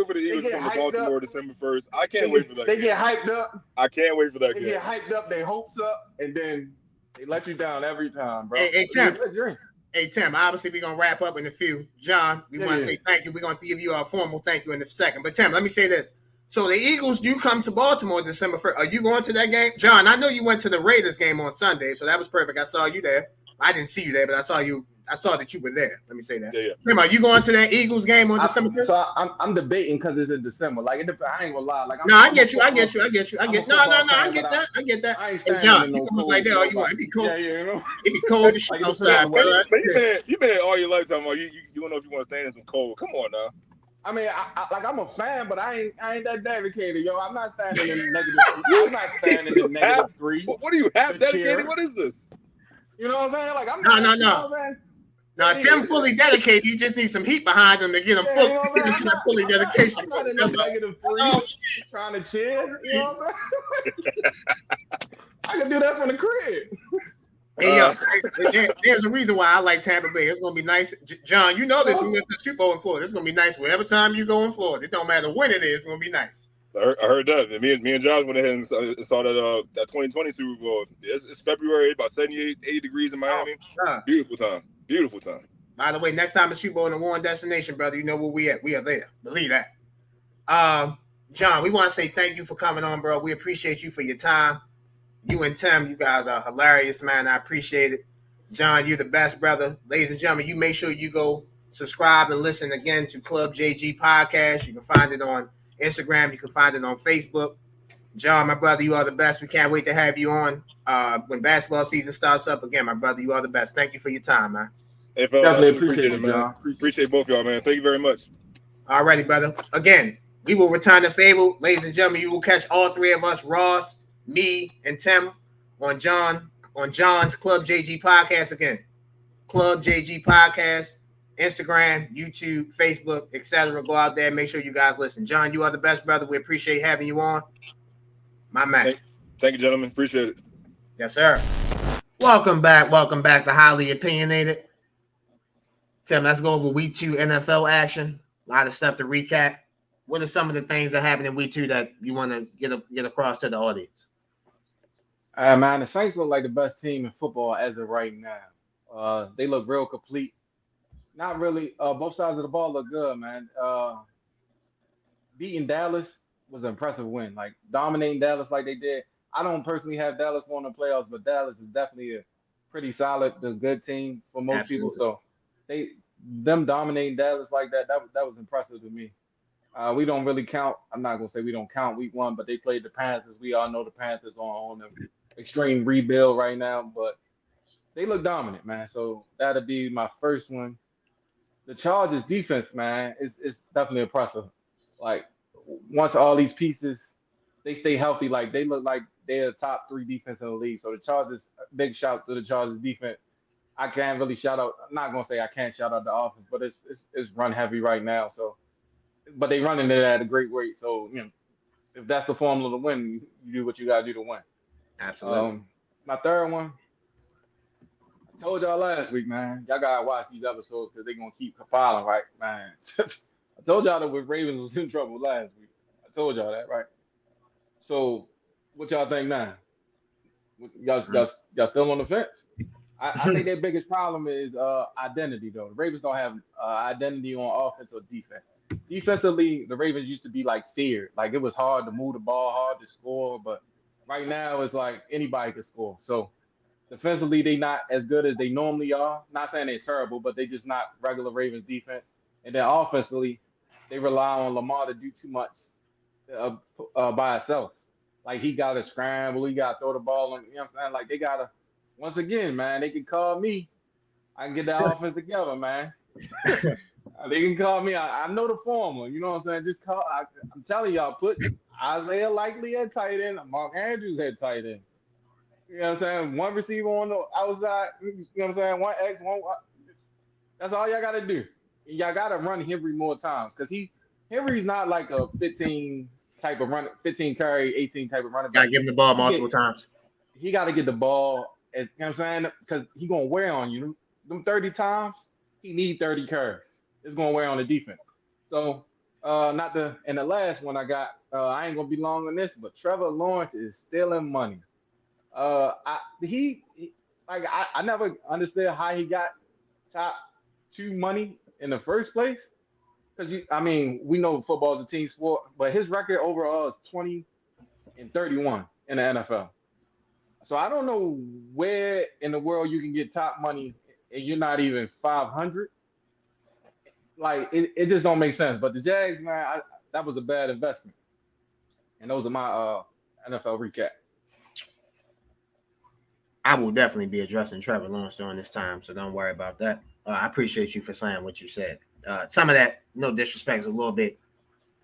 for the Eagles to come to Baltimore December 1st. I can't wait for that. They get hyped up. I can't wait for that. They get hyped up. They hopes up, and then they let you down every time, bro. Hey, Tim. Obviously, we're gonna wrap up in a few. John, we want to say thank you. We're gonna give you a formal thank you in a second. But Tim, let me say this. So the Eagles do come to Baltimore December 1st. Are you going to that game? John, I know you went to the Raiders game on Sunday, so that was perfect. I saw you there. I didn't see you there, but I saw you. I saw that you were there. Let me say that. Yeah. Tim, are you going to that Eagles game on December 1st? So I'm debating because it's in December. Like, I ain't gonna lie. Like, I get you. I get that. I ain't standing John, you come like that all you want. It'd be cold. Yeah, you know. It'd be cold as shit outside, bro. You've been there all your lifetime. You don't know if you want to stand in some cold. Come on now. I mean, I'm a fan, but I ain't that dedicated, yo. I'm not standing in negative. I'm not standing in negative 3. What do you have dedicated? What is this? You know what I'm saying? Like, I'm not. No, Tim fully dedicated. You just need some heat behind him to get him fully dedication. I'm not in negative 3 trying to cheer. You know what I'm saying? I can do that from the crib. Hey, there's a reason why I like Tampa Bay. It's gonna be nice, John. You know this. We went to the Super Bowl in Florida. It's gonna be nice whatever time you go in Florida. It don't matter when it is. It's gonna be nice. I heard that. Me and Josh went ahead and saw that 2020 Super Bowl. It's February, about 78, 80 degrees in Miami. Beautiful time. By the way, next time the Super Bowl in a warm destination, brother, you know where we at. We are there. Believe that. John, we want to say thank you for coming on, bro. We appreciate you for your time. You and Tim, you guys are hilarious, man. I appreciate it. John, you're the best, brother. Ladies and gentlemen, you make sure you go subscribe and listen again to Club JG Podcast. You can find it on Instagram. You can find it on Facebook. John, my brother, you are the best. We can't wait to have you on when basketball season starts up again. My brother, you are the best. Thank you for your time, man. Hey, definitely appreciate it, man. Appreciate both y'all, man. Thank you very much. All righty, brother. Again, we will return the favor. Ladies and gentlemen, you will catch all three of us, Ross, me, and Tim, on John's Club JG Podcast again. Club JG Podcast, Instagram, YouTube, Facebook, etc. Go out there. Make sure you guys listen. John, you are the best, brother. We appreciate having you on. My man. Thank you, gentlemen. Appreciate it. Yes, sir. Welcome back to Highly Opinionated. Tim, let's go over Week 2 NFL action. A lot of stuff to recap. What are some of the things that happened in week 2 that you want to get across to the audience? Man, the Saints look like the best team in football as of right now. They look real complete. Not really. Both sides of the ball look good, man. Beating Dallas was an impressive win. Like dominating Dallas like they did. I don't personally have Dallas going to the playoffs, but Dallas is definitely a pretty solid, the good team for most people. Absolutely. So them dominating Dallas like that was impressive to me. We don't really count. I'm not gonna say we don't count week 1, but they played the Panthers. We all know the Panthers are on an extreme rebuild right now, but they look dominant, man. So that'll be my first one. The Chargers defense, man, is definitely impressive. Like once all these pieces they stay healthy, like they look like they're the top 3 defense in the league. So the Chargers, big shout to the Chargers defense. I can't really shout out. I'm not gonna say I can't shout out the offense, but it's run heavy right now. So, but they running it at a great rate. So if that's the formula to win, you do what you gotta do to win. Absolutely. My third one. I told y'all last week, man. Y'all gotta watch these episodes because they're gonna keep compiling, right, man? I told y'all that the Ravens was in trouble last week. I told y'all that, right? So, what y'all think now? Y'all still on the fence? I think their biggest problem is identity, though. The Ravens don't have identity on offense or defense. Defensively, the Ravens used to be like feared. Like it was hard to move the ball, hard to score, but right now it's like anybody can score. So defensively, they not as good as they normally are. Not saying they're terrible, but they just not regular Ravens defense. And then offensively, they rely on Lamar to do too much by itself. Like he got to scramble, he got to throw the ball. And, you know what I'm saying? Like they got to, once again, man, they can call me. I can get that offense together, man. They can call me. I know the formula. You know what I'm saying? Just call. I'm telling y'all, put Isaiah Likely at tight end, Mark Andrews at tight end. You know what I'm saying? One receiver on the outside. You know what I'm saying? One X, one. That's all y'all got to do. Y'all got to run Henry more times because Henry's not like a 15 type of run, 15 carry, 18 type of running back. Gotta give him the ball multiple times. He got to get the ball. You know what I'm saying? Because he gonna wear on you. Them 30 times, he need 30 carries. It's gonna wear on the defense. So and the last one I got, I ain't gonna be long on this, but Trevor Lawrence is stealing money. I never understood how he got top 2 money in the first place. Because we know football is a team sport, but his record overall is 20-31 in the NFL. So I don't know where in the world you can get top money and you're not even 500. Like it just don't make sense. But the Jags, man, that was a bad investment. And those are my NFL recap. I will definitely be addressing Trevor Lawrence during this time, so don't worry about that. I appreciate you for saying what you said. Some of that, no disrespect, is a little bit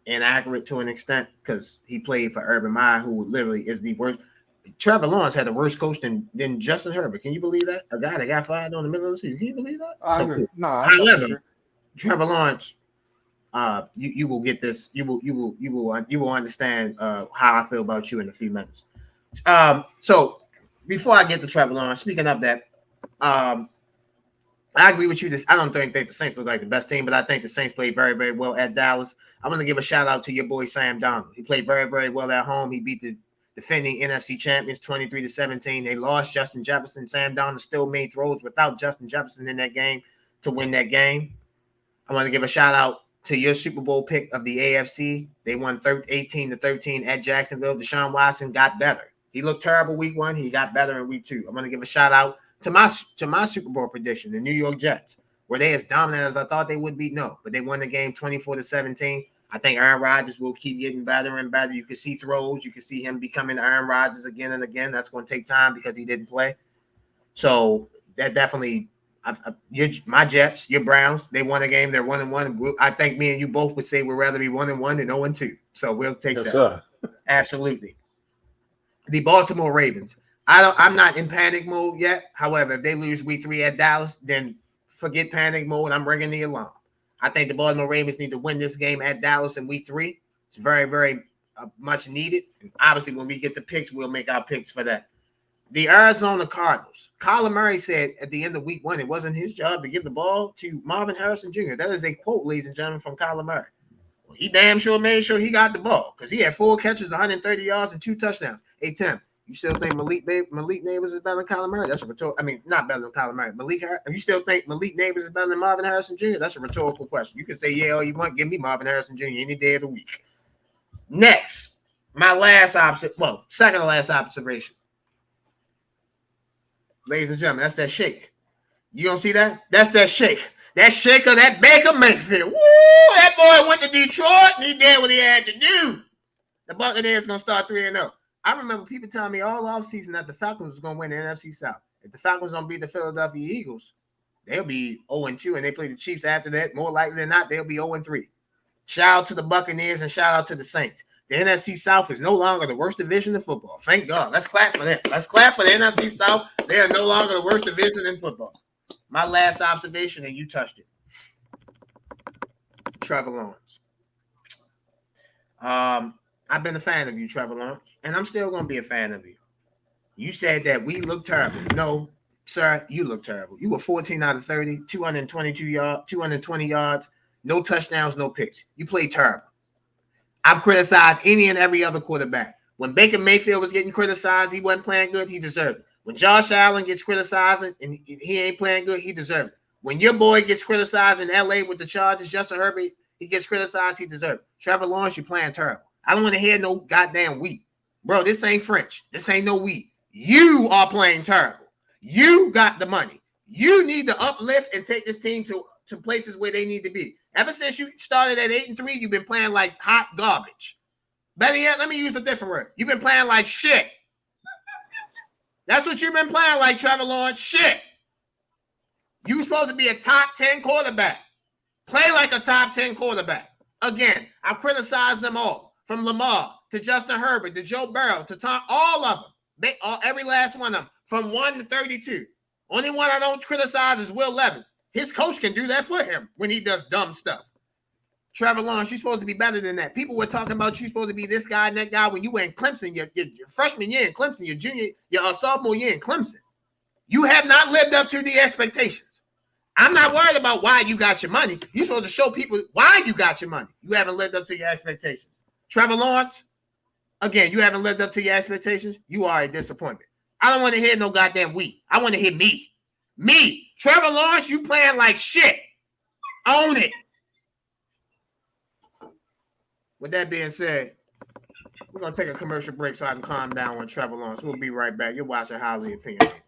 inaccurate to an extent because he played for Urban Meyer, who literally is the worst. Trevor Lawrence had the worst coach than Justin Herbert. Can you believe that? A guy that got fired on the middle of the season. Can you believe that? However, Trevor Lawrence, you will get this. You will understand how I feel about you in a few minutes. So before I get to Trevor Lawrence, speaking of that, I agree with you. I don't think the Saints look like the best team, but I think the Saints played very, very well at Dallas. I'm going to give a shout out to your boy Sam Darnold. He played very, very well at home. He beat the defending NFC champions 23-17. They lost Justin Jefferson. Sam Darnold still made throws without Justin Jefferson in that game to win that game. I want to give a shout out to your Super Bowl pick of the AFC. They won 18-13 at Jacksonville. Deshaun Watson got better. He looked terrible week 1. He got better in week 2. I'm going to give a shout out to my Super Bowl prediction, the New York Jets. Were they as dominant as I thought they would be? No, but they won the game 24-17. I think Aaron Rodgers will keep getting better and better. You can see throws. You can see him becoming Aaron Rodgers again and again. That's going to take time because he didn't play. So that definitely, my Jets, your Browns, they won a game. They're 1-1. I think me and you both would say we'd rather be 1-1 than 0-2. So we'll take that. Sir. Absolutely. The Baltimore Ravens. I'm not in panic mode yet. However, if they lose week 3 at Dallas, then forget panic mode. I'm ringing the alarm. I think the Baltimore Ravens need to win this game at Dallas in week 3. It's very, very much needed. And obviously, when we get the picks, we'll make our picks for that. The Arizona Cardinals. Kyler Murray said at the end of week 1, it wasn't his job to give the ball to Marvin Harrison Jr. That is a quote, ladies and gentlemen, from Kyler Murray. Well, he damn sure made sure he got the ball because he had 4 catches, 130 yards, and 2 touchdowns. Hey, Tim, you still think Malik Neighbors is better than Kyler Murray? That's a rhetorical. I mean, not better than Kyler Murray. You still think Malik Neighbors is better than Marvin Harrison Jr.? That's a rhetorical question. You can say yeah all you want. Give me Marvin Harrison Jr. any day of the week. Next, second to last observation. Ladies and gentlemen, that's that shake. You don't see that? That's that shake. That shake of that Baker Mayfield. Woo! That boy went to Detroit and he did what he had to do. The Buccaneers going to start 3-0. I remember people telling me all offseason that the Falcons was going to win the NFC South. If the Falcons don't beat the Philadelphia Eagles, they'll be 0-2, and they play the Chiefs after that. More likely than not, they'll be 0-3. Shout out to the Buccaneers and shout out to the Saints. The NFC South is no longer the worst division in football. Thank God. Let's clap for that. Let's clap for the NFC South. They are no longer the worst division in football. My last observation, and you touched it. Trevor Lawrence. I've been a fan of you, Trevor Lawrence, and I'm still going to be a fan of you. You said that we look terrible. No, sir, you look terrible. You were 14 out of 30, 220 yards, no touchdowns, no picks. You played terrible. I've criticized any and every other quarterback. When Baker Mayfield was getting criticized, he wasn't playing good, he deserved it. When Josh Allen gets criticized and he ain't playing good, he deserved it. When your boy gets criticized in LA with the Chargers, Justin Herbert, he gets criticized, he deserved it. Trevor Lawrence, you're playing terrible. I don't want to hear no goddamn wheat. Bro, this ain't French. This ain't no wheat. You are playing terrible. You got the money. You need to uplift and take this team to places where they need to be. Ever since you started at 8-3, you've been playing like hot garbage. Better yet, let me use a different word. You've been playing like shit. That's what you've been playing like, Trevor Lawrence. Shit. You supposed to be a top 10 quarterback. Play like a top 10 quarterback. Again, I've criticized them all. From Lamar to Justin Herbert to Joe Burrow to Tom, all of them. Every last one of them. From 1 to 32. Only one I don't criticize is Will Levis. His coach can do that for him when he does dumb stuff. Trevor Lawrence, you're supposed to be better than that. People were talking about you supposed to be this guy and that guy when you were in Clemson, your freshman year in Clemson, your sophomore year in Clemson. You have not lived up to the expectations. I'm not worried about why you got your money. You're supposed to show people why you got your money. You haven't lived up to your expectations. Trevor Lawrence, again, you haven't lived up to your expectations. You are a disappointment. I don't want to hear no goddamn we. I want to hear me. Me. Trevor Lawrence, you playing like shit. Own it. With that being said, we're going to take a commercial break so I can calm down on Trevor Lawrence. We'll be right back. You're watching Highly Opinionated.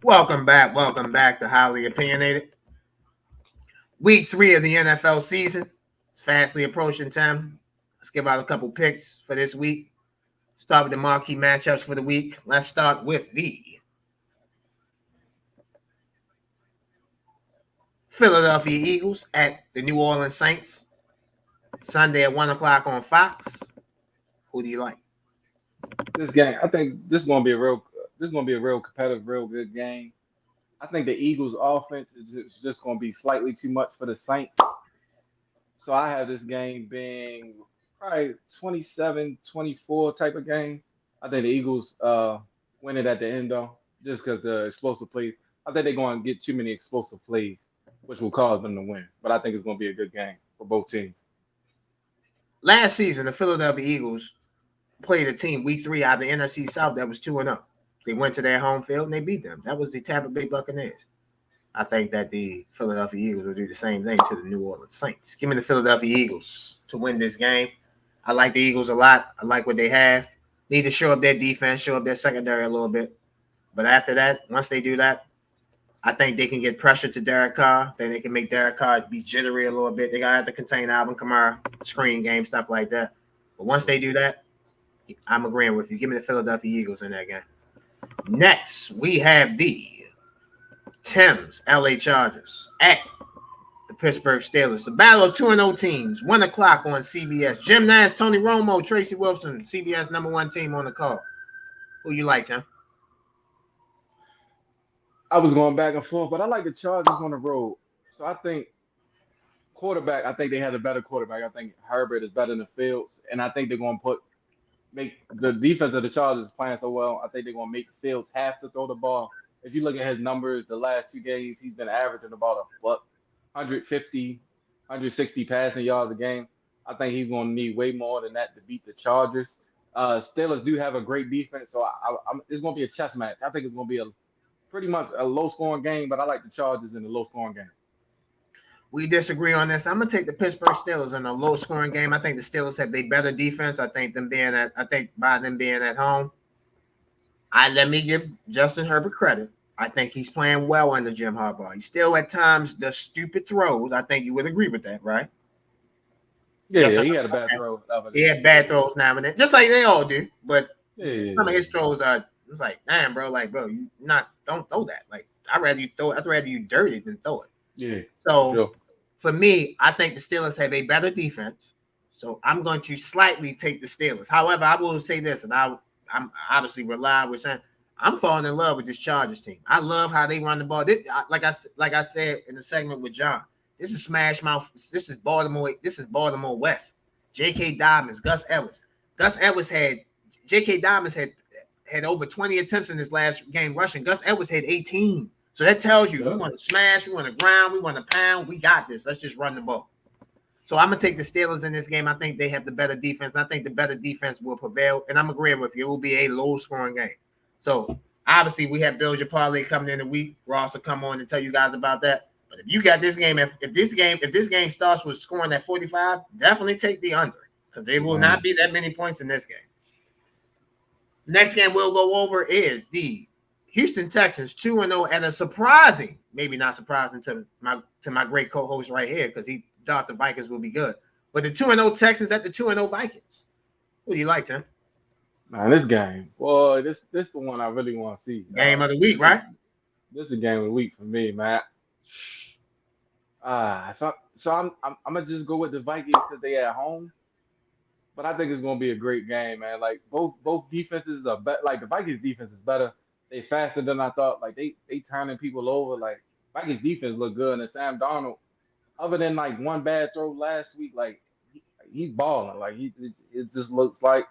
Welcome back to Highly Opinionated. Week 3 of the NFL season. It's fastly approaching time. Let's give out a couple picks for this week. Start with the marquee matchups for the week. Let's start with the Philadelphia Eagles at the New Orleans Saints. Sunday at 1 o'clock on Fox. Who do you like? This game, I think this is gonna be a real competitive, real good game. I think the Eagles' offense is just gonna be slightly too much for the Saints. So I have this game being probably 27-24 type of game. I think the Eagles win it at the end though, just because the explosive plays. I think they're going to get too many explosive plays, which will cause them to win. But I think it's going to be a good game for both teams. Last season, the Philadelphia Eagles played a team week 3 out of the NFC South that was 2-0. They went to their home field and they beat them. That was the Tampa Bay Buccaneers. I think that the Philadelphia Eagles will do the same thing to the New Orleans Saints. Give me the Philadelphia Eagles to win this game. I like the Eagles a lot. I like what they have. Need to show up their defense, show up their secondary a little bit. But after that, once they do that, I think they can get pressure to Derek Carr. Then they can make Derek Carr be jittery a little bit. They got to have to contain Alvin Kamara, screen game, stuff like that. But once they do that, I'm agreeing with you. Give me the Philadelphia Eagles in that game. Next, we have the Thames LA Chargers at the Pittsburgh Steelers. The battle of 2-0 teams, 1 o'clock on CBS. Jim Nance, Tony Romo, Tracy Wilson, CBS #1 team on the call. Who you like, Tim? I was going back and forth, but I like the Chargers on the road. So I think quarterback, I think they had a better quarterback. I think Herbert is better than Fields, and I think they're going to make the defense of the Chargers playing so well. I think they're going to make Fields have to throw the ball. If you look at his numbers, the last 2 games, he's been averaging about 150, 160 passing yards a game. I think he's going to need way more than that to beat the Chargers. Steelers do have a great defense, so it's going to be a chess match. I think it's going to be pretty much a low-scoring game, but I like the Chargers in a low-scoring game. We disagree on this. I'm gonna take the Pittsburgh Steelers in a low-scoring game. I think the Steelers have the better defense. I think by them being at home, let me give Justin Herbert credit. I think he's playing well under Jim Harbaugh. He's still at times the stupid throws. I think you would agree with that, right? Yeah, he had a bad throw. He had bad throws now and then, just like they all do. But some of his throws are. It's like, damn, bro. Like, bro, don't throw that. Like, I'd rather you dirt it than throw it. Yeah. So sure. For me, I think the Steelers have a better defense. So I'm going to slightly take the Steelers. However, I will say this, and I'm obviously reliable with saying I'm falling in love with this Chargers team. I love how they run the ball. Like I said in the segment with John, this is smash mouth. This is Baltimore West. J.K. Dobbins, Gus Edwards. J.K. Dobbins had over 20 attempts in this last game rushing. Gus Edwards had 18. So that tells you we want to smash, we want to ground, we want to pound. We got this. Let's just run the ball. So I'm going to take the Steelers in this game. I think they have the better defense. I think the better defense will prevail. And I'm agreeing with you. It will be a low-scoring game. So obviously we have Your Parlay coming in a week. Ross will come on and tell you guys about that. But if you got this game, if this game starts with scoring at 45, definitely take the under because there will not be that many points in this game. Next game we'll go over is the Houston Texans 2-0 at a surprising, maybe not surprising to my great co-host right here because he thought the Vikings would be good. But the 2-0 Texans at the 2-0 Vikings. Who do you like, Tim? Man, this game, boy, this the one I really want to see. Game of the week, right? This is the game of the week for me, man. I'm gonna just go with the Vikings because they at home. But I think it's gonna be a great game, man. Like both defenses are better. Like the Vikings defense is better. They faster than I thought. Like they turning people over. Like Vikings defense look good. And Sam Darnold, other than like one bad throw last week, like he's balling. Like it just looks like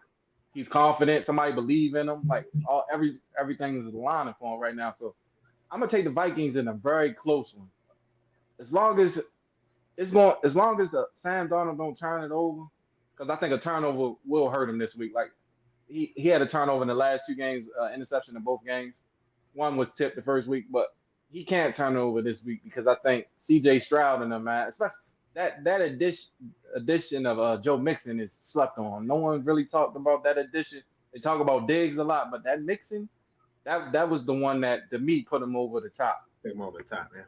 he's confident. Somebody believe in him. Like everything is aligning for him right now. So I'm gonna take the Vikings in a very close one. As long as Sam Darnold don't turn it over, because I think a turnover will hurt him this week. Like he had a turnover in the last 2 games, interception in both games. One was tipped the first week, but he can't turn over this week because I think C.J. Stroud and them, man, especially that addition of Joe Mixon is slept on. No one really talked about that addition. They talk about Diggs a lot, but that Mixon, that was the one that to me put him over the top. Put him over the top, man.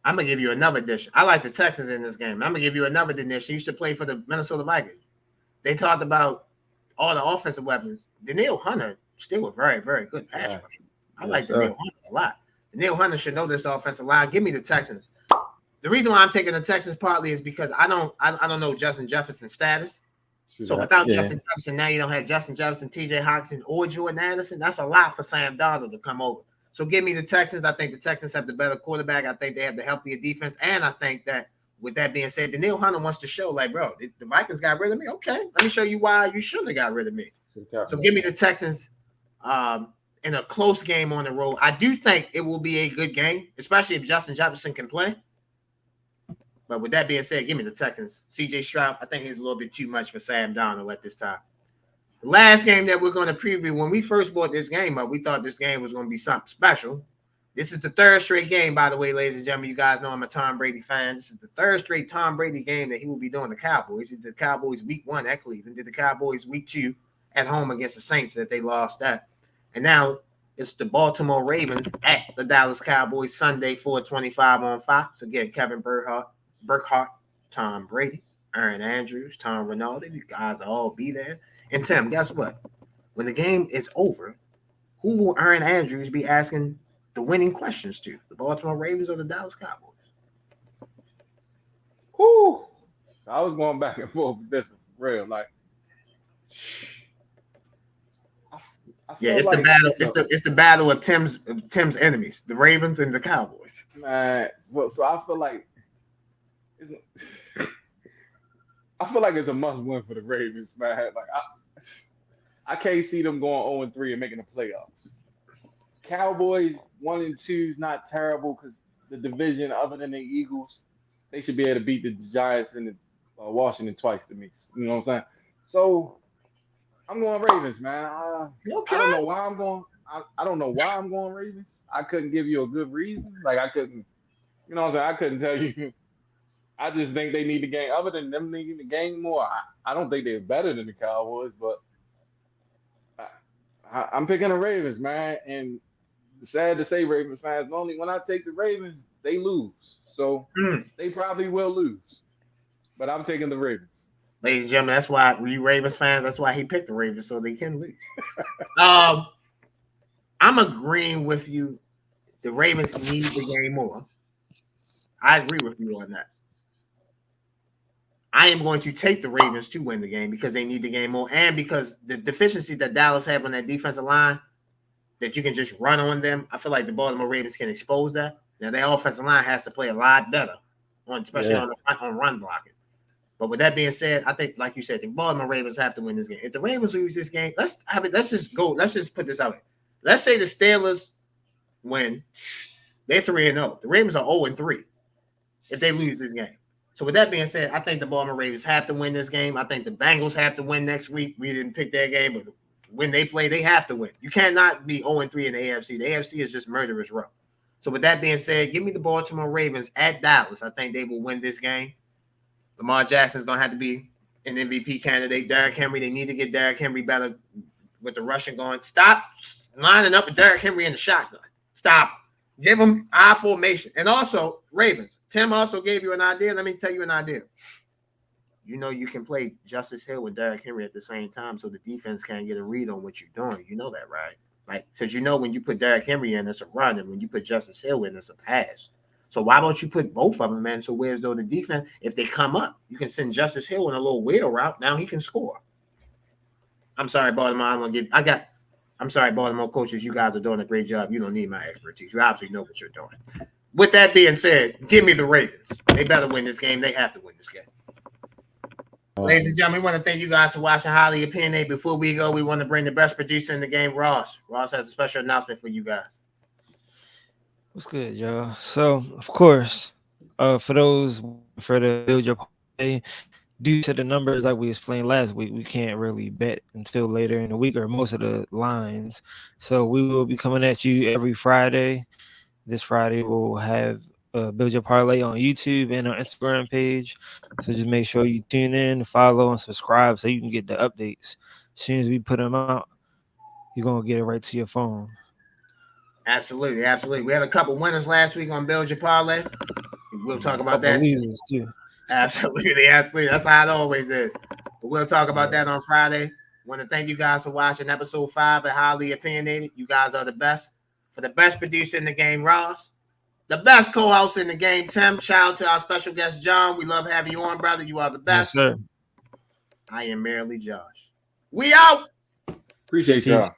I'm gonna give you another addition. I like the Texans in this game. I'm gonna give you another addition. He used to play for the Minnesota Vikings. They talked about all the offensive weapons. Danielle Hunter still a very, very good pass rusher. I like Danielle Hunter a lot. Danielle Hunter should know this offensive line. Give me the Texans. The reason why I'm taking the Texans partly is because I don't know Justin Jefferson's status. So without Justin Jefferson, now you don't have Justin Jefferson, TJ Hawkinson, or Jordan Anderson. That's a lot for Sam Darnold to come over. So give me the Texans. I think the Texans have the better quarterback. I think they have the healthier defense. And I think that with that being said, Danielle Hunter wants to show, like, bro, the Vikings got rid of me. Okay, let me show you why you shouldn't have got rid of me. So give me the Texans in a close game on the road. I do think it will be a good game, especially if Justin Jefferson can play. But with that being said, give me the Texans. C.J. Stroud, I think he's a little bit too much for Sam Darnold at this time. The last game that we're going to preview, when we first brought this game up, we thought this game was going to be something special. This is the 3rd straight game, by the way, ladies and gentlemen. You guys know I'm a Tom Brady fan. This is the 3rd straight Tom Brady game that he will be doing the Cowboys. He did the Cowboys week 1 at Cleveland, did the Cowboys week 2 at home against the Saints that they lost at. And now it's the Baltimore Ravens at the Dallas Cowboys Sunday, 4:25 on Fox. Again, Kevin Burkhardt, Tom Brady, Aaron Andrews, Tom Rinaldi. You guys will all be there. And Tim, guess what? When the game is over, who will Aaron Andrews be asking the winning questions to? The Baltimore Ravens or the Dallas Cowboys? Whoo! I was going back and forth with this one, for real. Like, it's like the battle. It's the battle of Tim's enemies, the Ravens and the Cowboys. Man, so I feel like I feel like it's a must win for the Ravens, man. Like I can't see them going 0-3 and making the playoffs. Cowboys 1-2 is not terrible because the division, other than the Eagles, they should be able to beat the Giants and the Washington twice to me. You know what I'm saying? So I'm going Ravens, man. I don't know why I'm going. I don't know why I'm going Ravens. I couldn't give you a good reason. Like I couldn't, you know what I'm saying? I couldn't tell you. I just think they need the game. Other than them needing the game more, I don't think they're better than the Cowboys, but I'm picking the Ravens, man. And sad to say, Ravens fans, normally when I take the Ravens, they lose. So they probably will lose. But I'm taking the Ravens. Ladies and gentlemen, that's why we Ravens fans, that's why he picked the Ravens, so they can lose. I'm agreeing with you. The Ravens need the game more. I agree with you on that. I am going to take the Ravens to win the game because they need the game more, and because the deficiencies that Dallas have on that defensive line, that you can just run on them. I feel like the Baltimore Ravens can expose that. Now, their offensive line has to play a lot better, especially on run blocking. But with that being said, I think, like you said, the Baltimore Ravens have to win this game. If the Ravens lose this game, let's just put this out here. Let's say the Steelers win. They're 3-0. The Ravens are 0-3 if they lose this game. So with that being said, I think the Baltimore Ravens have to win this game. I think the Bengals have to win next week. We didn't pick their game, but when they play, they have to win. You cannot be 0-3 in the AFC. The AFC is just murderous rough. So with that being said, give me the Baltimore Ravens at Dallas. I think they will win this game. Lamar Jackson's going to have to be an MVP candidate. Derrick Henry, they need to get Derrick Henry better with the rushing going. Stop lining up with Derrick Henry in the shotgun. Stop. Give him I formation. And also, Ravens. Tim also gave you an idea. Let me tell you an idea. You know you can play Justice Hill with Derrick Henry at the same time so the defense can't get a read on what you're doing. You know that, right? Like, because you know when you put Derrick Henry in, it's a run, and when you put Justice Hill in, it's a pass. So why don't you put both of them, man? So whereas though the defense, if they come up, you can send Justice Hill in a little wheel route. Now he can score. I'm sorry, Baltimore. I'm sorry, Baltimore coaches. You guys are doing a great job. You don't need my expertise. You obviously know what you're doing. With that being said, give me the Ravens. They better win this game. They have to win this game. Ladies and gentlemen, we want to thank you guys for watching Highly Opinionated. Before we go, we want to bring the best producer in the game, Ross. Ross has a special announcement for you guys. What's good, y'all? So, of course, for the Build Your Parlay, due to the numbers like we explained last week, we can't really bet until later in the week or most of the lines. So we will be coming at you every Friday. This Friday we'll have Build Your Parlay on YouTube and our Instagram page. So just make sure you tune in, follow, and subscribe so you can get the updates. As soon as we put them out, you're going to get it right to your phone. Absolutely, absolutely. We had a couple winners last week on Build Your Parlay. We'll talk about that. Losers too. Absolutely, absolutely. That's how it always is. But we'll talk about that on Friday. Want to thank you guys for watching episode 5 of Highly Opinionated. You guys are the best. For the best producer in the game, Ross. The best co-host in the game, Tim. Shout out to our special guest, John. We love having you on, brother. You are the best. Yes, sir. I am merely Josh. We out. Appreciate y'all.